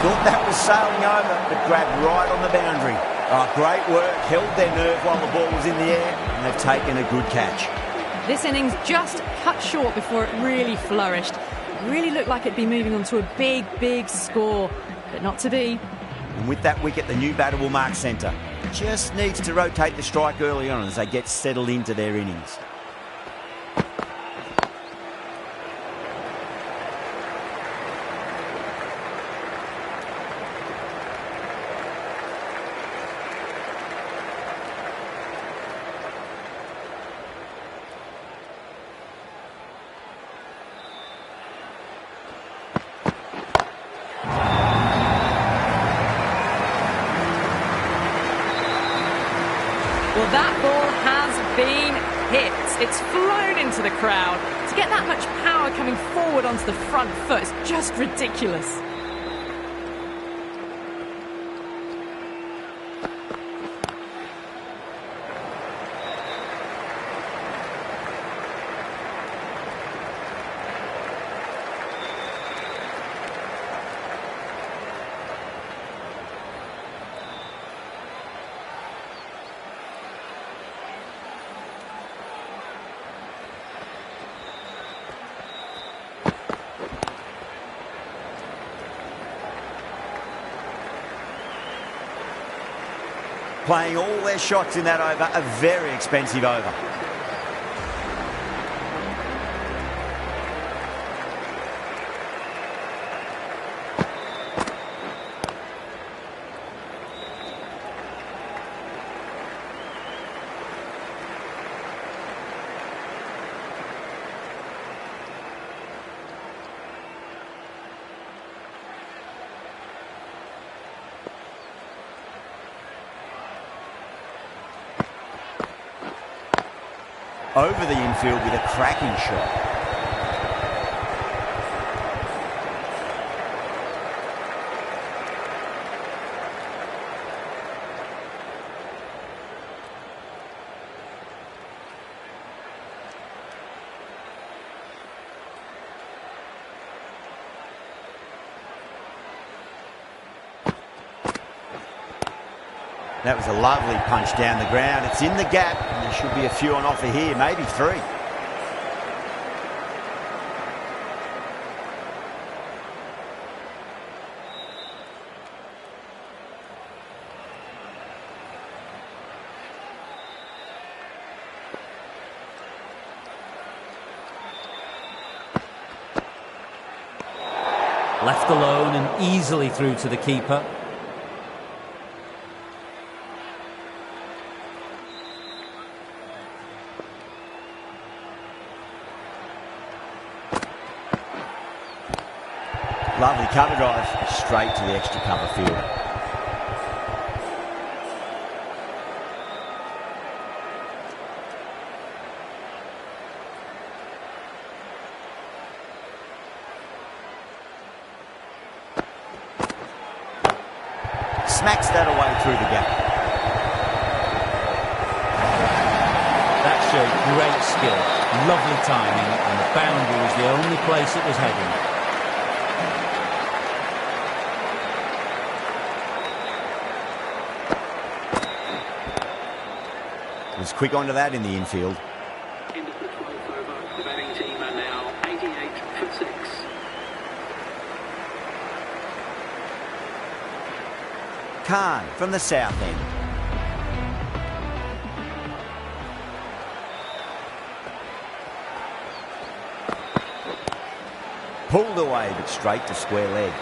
Speaker 1: Thought that was sailing over, but grabbed right on the boundary. Oh, great work, held their nerve while the ball was in the air, and they've taken a good catch.
Speaker 2: This innings just cut short before it really flourished. It really looked like it'd be moving on to a big, big score, but not to be.
Speaker 1: And with that wicket, the new batter will mark centre. Just needs to rotate the strike early on as they get settled into their innings.
Speaker 2: Well, that ball has been hit. It's flown into the crowd. To get that much power coming forward onto the front foot is just ridiculous.
Speaker 1: Playing all their shots in that over, a very expensive over. Over the infield with a cracking shot. That was a lovely punch down the ground. It's in the gap, and there should be a few on offer here, maybe 3.
Speaker 3: Left alone and easily through to the keeper.
Speaker 1: Lovely cover drive, straight to the extra cover fielder. Smacks that away through the gap.
Speaker 3: That showed great skill, lovely timing, and the boundary was the only place it was heading.
Speaker 1: Was quick onto that in the infield.
Speaker 6: End of the 12th over. The batting team are now 88 for 6.
Speaker 1: Khan from the south end. Pulled away, but straight to square leg.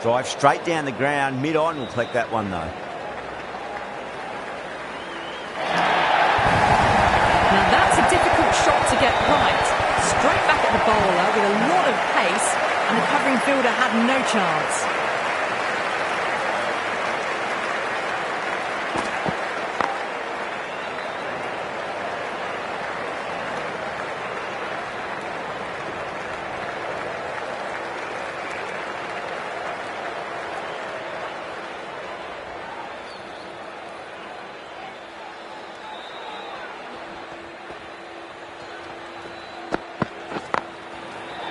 Speaker 1: Drive straight down the ground, mid-on will collect that one though.
Speaker 2: covering fielder had no chance.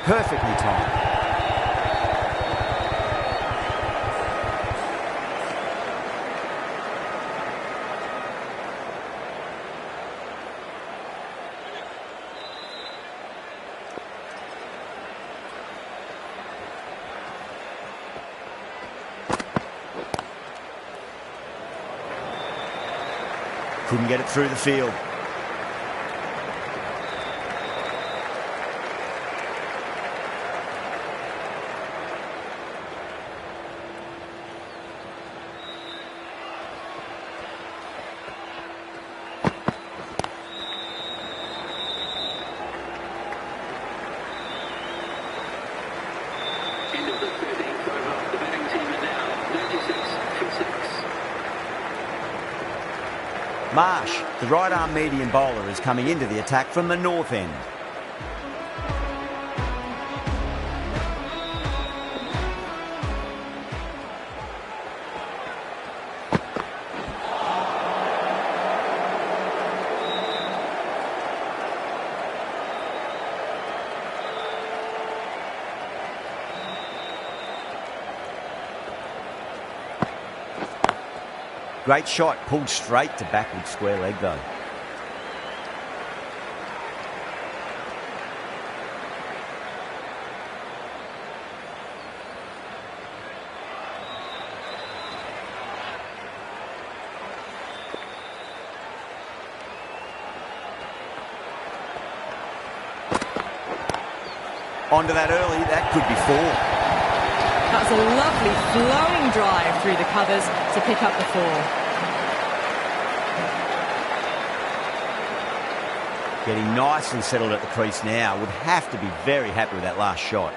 Speaker 1: Perfectly timed. Couldn't get it through the field.
Speaker 6: End of the 13th over. The batting team are now 96 for 6.
Speaker 1: Marsh, the right-arm medium bowler, is coming into the attack from the north end. Great shot, pulled straight to backward square leg though. Onto that early, that could be 4.
Speaker 2: That was a lovely flowing drive through the covers to pick up the 4.
Speaker 1: Getting nicely settled at the crease now. Would have to be very happy with that last shot.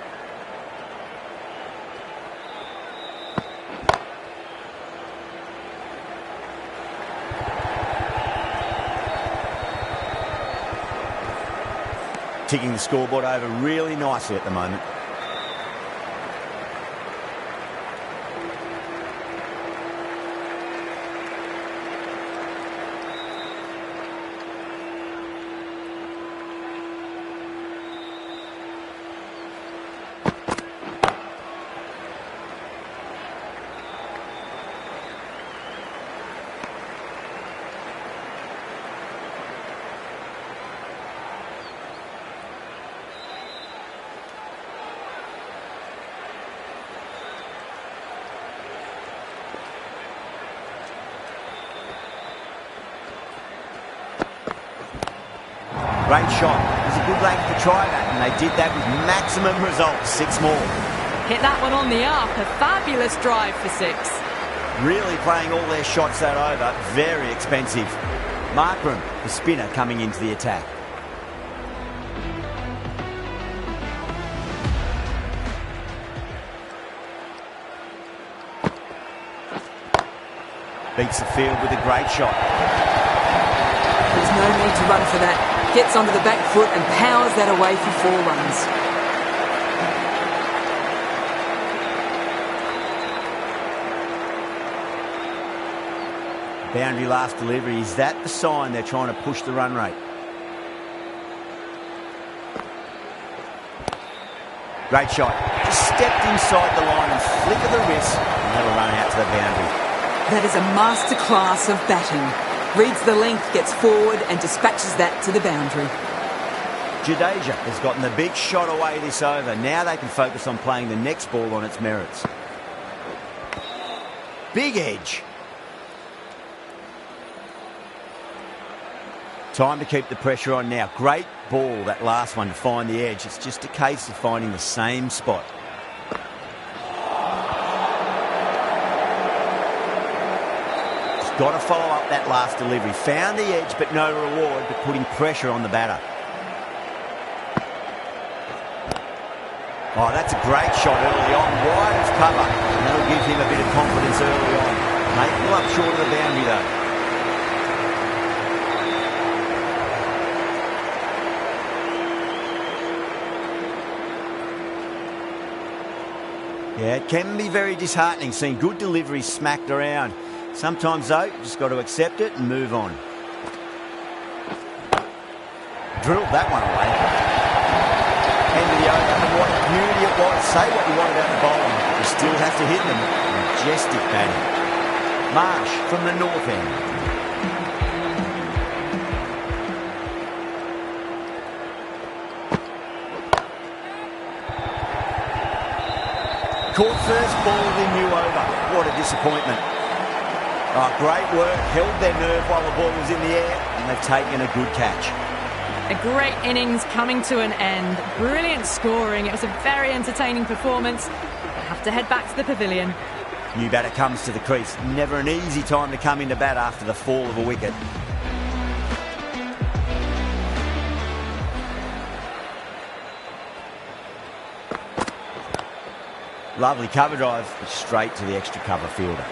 Speaker 1: Ticking the scoreboard over really nicely at the moment. Great shot. It was a good length to try that, and they did that with maximum results. 6 more.
Speaker 2: Hit that one on the arc. A fabulous drive for 6.
Speaker 1: Really playing all their shots that over. Very expensive. Markram, the spinner, coming into the attack. Beats the field with a great shot.
Speaker 4: There's no need to run for that. Gets onto the back foot and powers that away for 4 runs.
Speaker 1: Boundary last delivery. Is that the sign they're trying to push the run rate? Great shot. Just stepped inside the line and flick of the wrist, and that'll run out to the boundary.
Speaker 4: That is a masterclass of batting. Reads the length, gets forward and dispatches that to the boundary.
Speaker 1: Jadeja has gotten the big shot away this over. Now they can focus on playing the next ball on its merits. Big edge. Time to keep the pressure on now. Great ball, that last one, to find the edge. It's just a case of finding the same spot. Got to follow up that last delivery. Found the edge, but no reward, but putting pressure on the batter. Oh, that's a great shot early on, wide of cover, and that'll give him a bit of confidence early on. Mate, well up short of the boundary though. Yeah, it can be very disheartening seeing good deliveries smacked around. Sometimes though, you just got to accept it and move on. Drilled that one away. End of the over, and what a beauty it was. Say what you want about the bowling, you still have to hit them. Majestic batting. Marsh from the north end. Caught first ball of the new over. What a disappointment. Oh, great work. Held their nerve while the ball was in the air, and they've taken a good catch.
Speaker 2: A great innings coming to an end. Brilliant scoring. It was a very entertaining performance. I have to head back to the pavilion.
Speaker 1: New batter comes to the crease. Never an easy time to come into bat after the fall of a wicket. Lovely cover drive, straight to the extra cover fielder.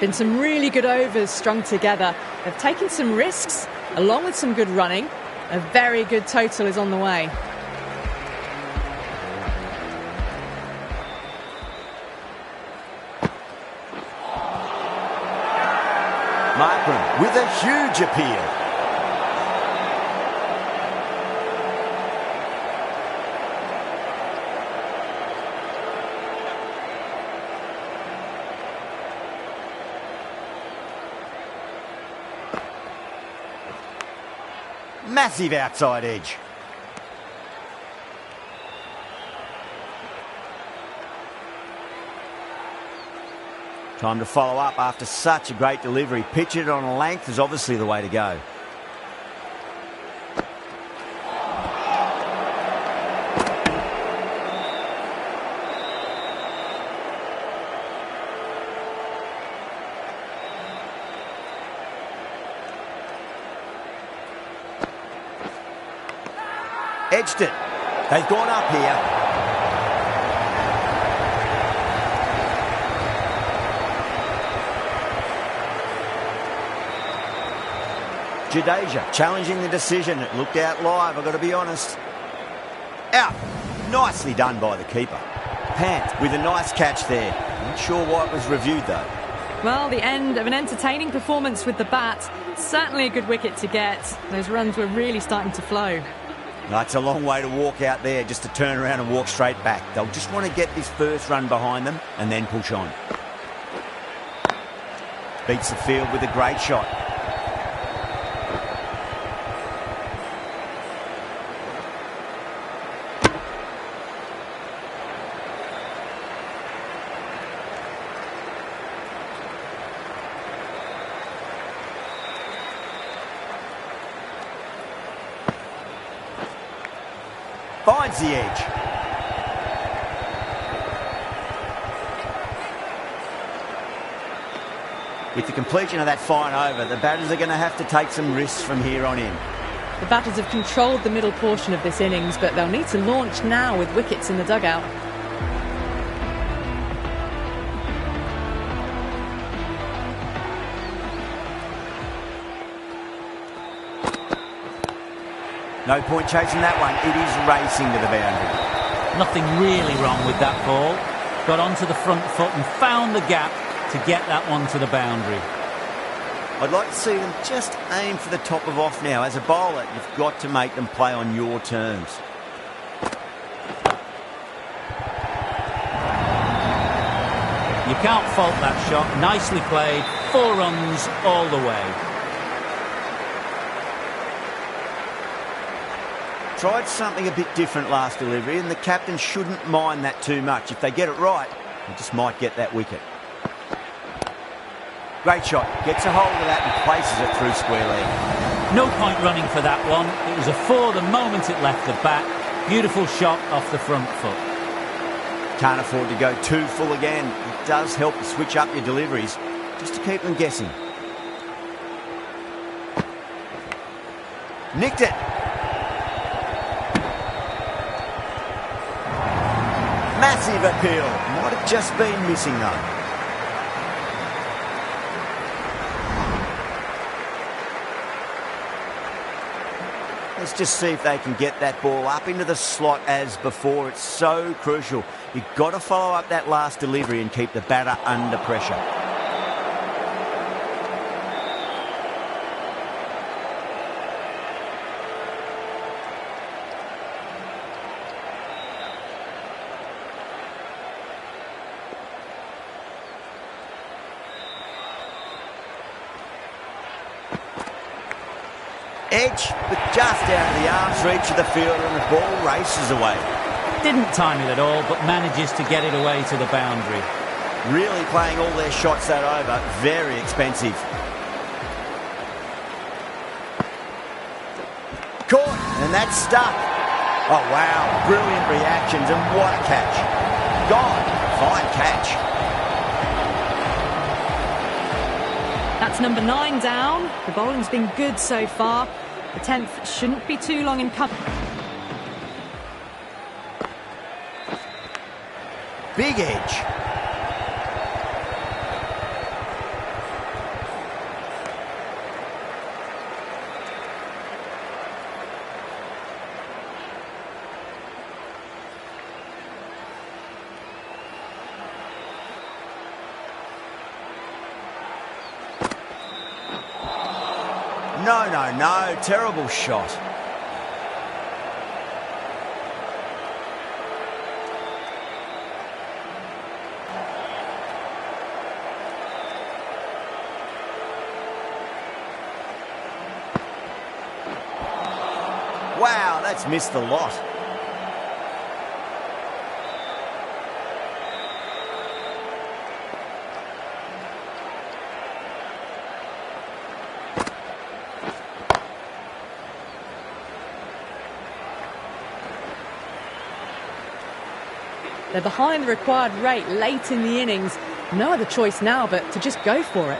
Speaker 2: Been some really good overs strung together. They've taken some risks, along with some good running. A very good total is on the way.
Speaker 1: Markram with a huge appeal. Massive outside edge. Time to follow up after such a great delivery. Pitch it on a length is obviously the way to go. Edged it. They've gone up here. Jadeja challenging the decision. It looked out live, I've got to be honest. Out. Nicely done by the keeper. Pant with a nice catch there. Not sure why it was reviewed though.
Speaker 2: Well, the end of an entertaining performance with the bat. Certainly a good wicket to get. Those runs were really starting to flow.
Speaker 1: That's a long way to walk out there just to turn around and walk straight back. They'll just want to get this first run behind them and then push on. Beats the field with a great shot. finds the edge. With the completion of that fine over, the batters are going to have to take some risks from here on in.
Speaker 2: The batters have controlled the middle portion of this innings, but they'll need to launch now with wickets in the dugout.
Speaker 1: No point chasing that one. It is racing to the boundary.
Speaker 3: Nothing really wrong with that ball. Got onto the front foot and found the gap to get that one to the boundary.
Speaker 1: I'd like to see them just aim for the top of off now. As a bowler, you've got to make them play on your terms.
Speaker 3: You can't fault that shot. Nicely played. 4 runs all the way.
Speaker 1: Tried something a bit different last delivery, and the captain shouldn't mind that too much. If they get it right, they just might get that wicket. Great shot. Gets a hold of that and places it through square leg.
Speaker 3: No point running for that one. It was a 4 the moment it left the bat. Beautiful shot off the front foot.
Speaker 1: Can't afford to go too full again. It does help to switch up your deliveries just to keep them guessing. Nicked it. Massive appeal. Might have just been missing though. Let's just see if they can get that ball up into the slot as before. It's so crucial. You've got to follow up that last delivery and keep the batter under pressure. Edge, but just out of the arm's reach of the fielder, and the ball races away.
Speaker 3: Didn't time it at all, but manages to get it away to the boundary.
Speaker 1: Really playing all their shots that over. Very expensive. Caught, and that's stuck. Oh, wow. Brilliant reactions, and what a catch. Gone. Fine catch.
Speaker 2: That's number 9 down. The bowling's been good so far. The 10th shouldn't be too long in coming.
Speaker 1: Big edge. No. Terrible shot. Wow, that's missed the lot.
Speaker 2: They're behind the required rate late in the innings. No other choice now but to just go for it.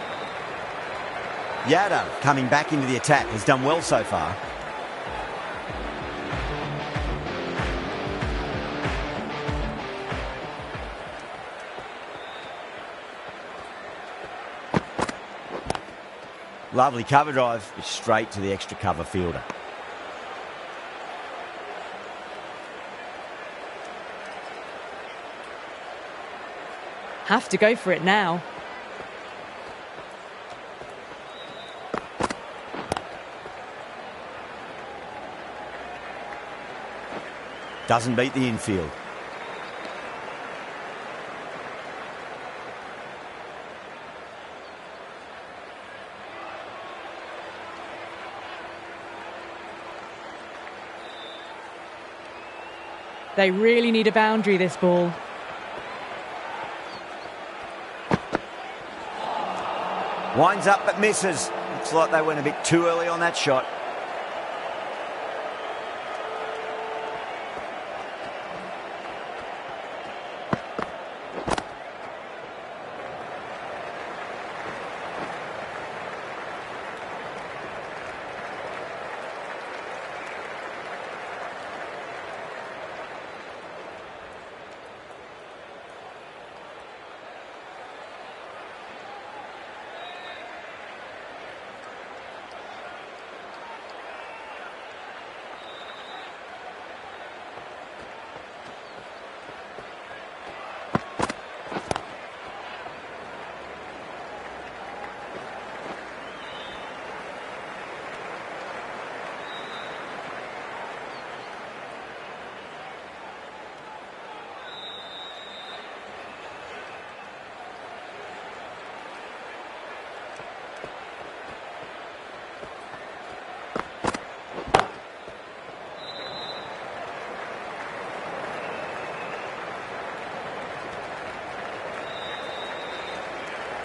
Speaker 1: Yadav, coming back into the attack, has done well so far. Lovely cover drive, straight to the extra cover fielder.
Speaker 2: Have to go for it now.
Speaker 1: Doesn't beat the infield.
Speaker 2: They really need a boundary, this ball.
Speaker 1: Winds up but misses. Looks like they went a bit too early on that shot.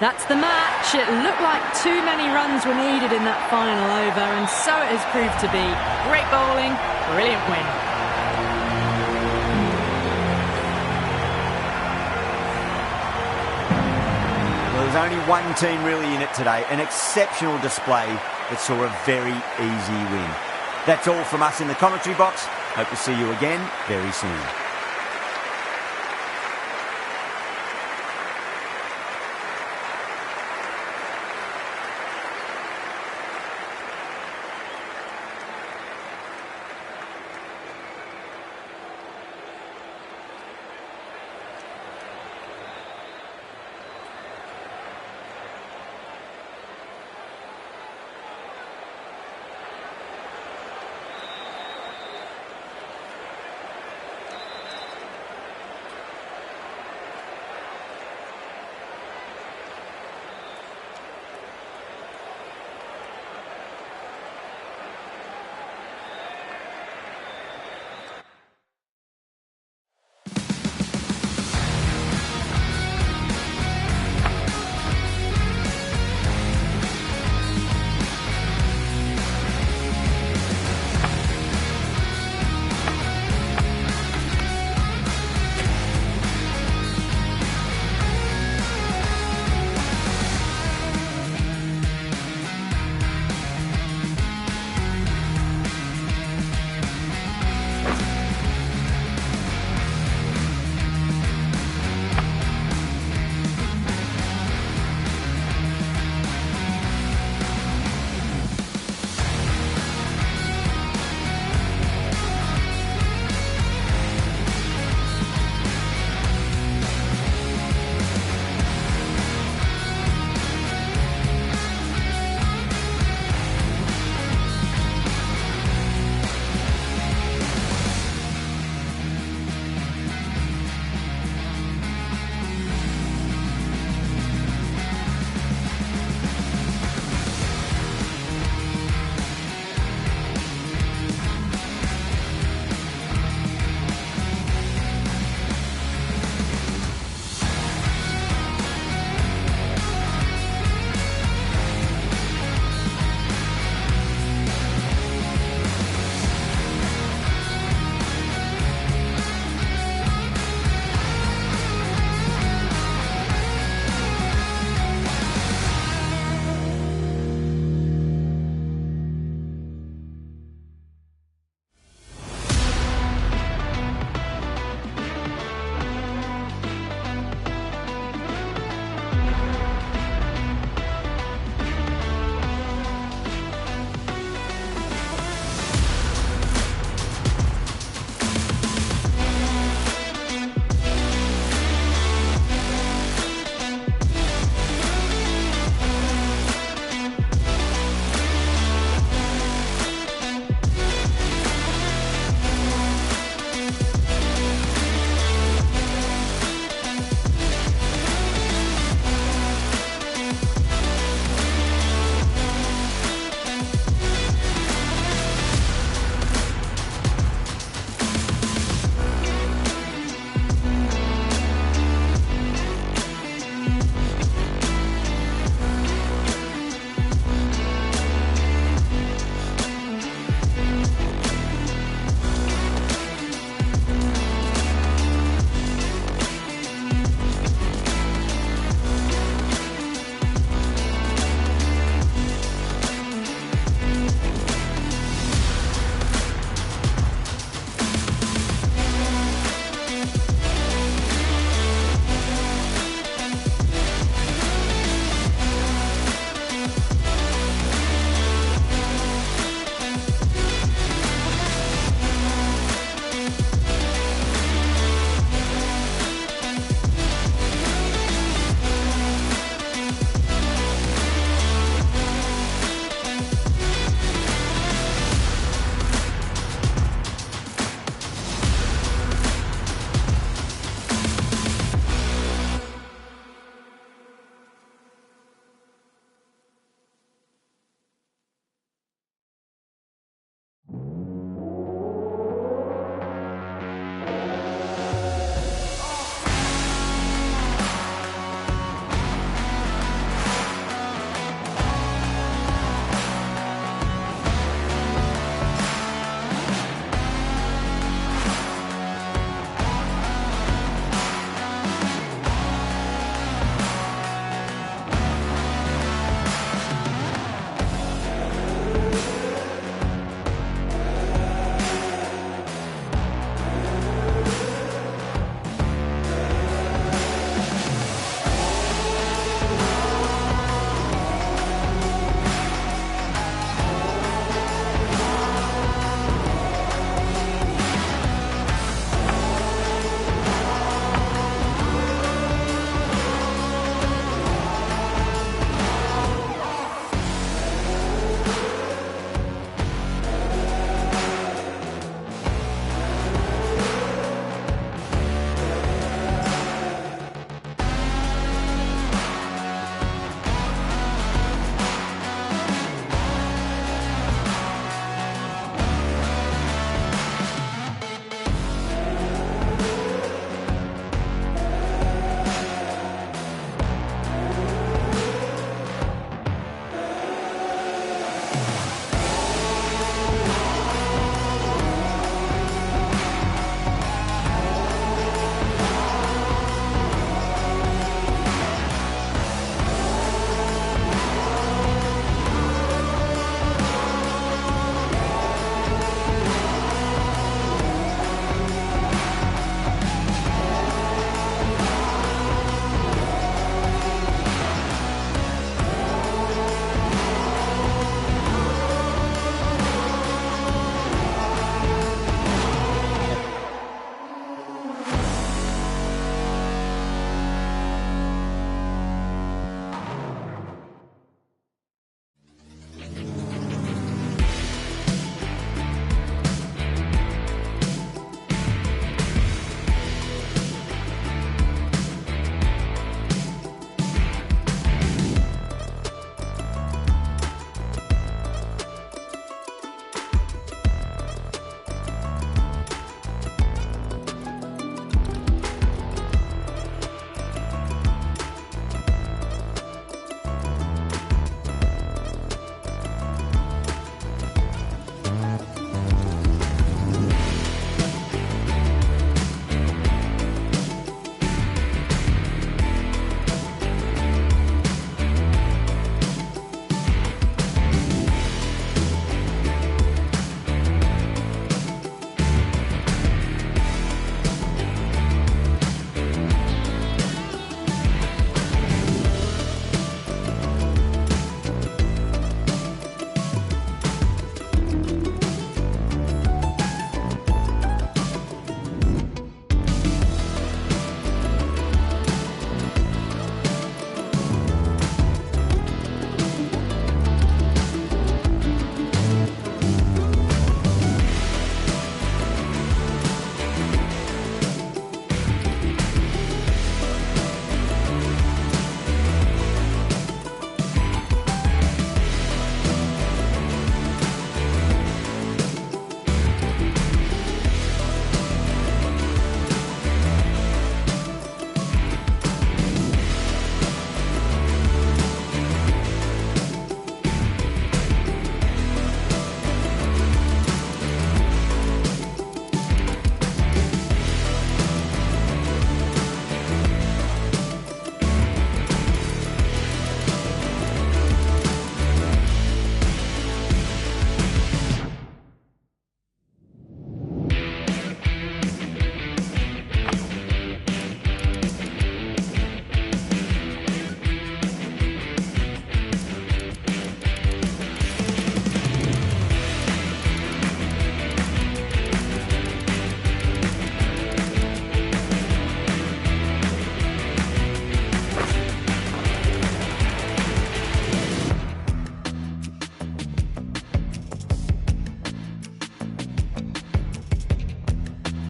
Speaker 2: That's the match. It looked like too many runs were needed in that final over, and so it has proved to be. Great bowling, brilliant win.
Speaker 1: Well, there's only one team really in it today, an exceptional display that saw a very easy win. That's all from us in the commentary box. Hope to see you again very soon.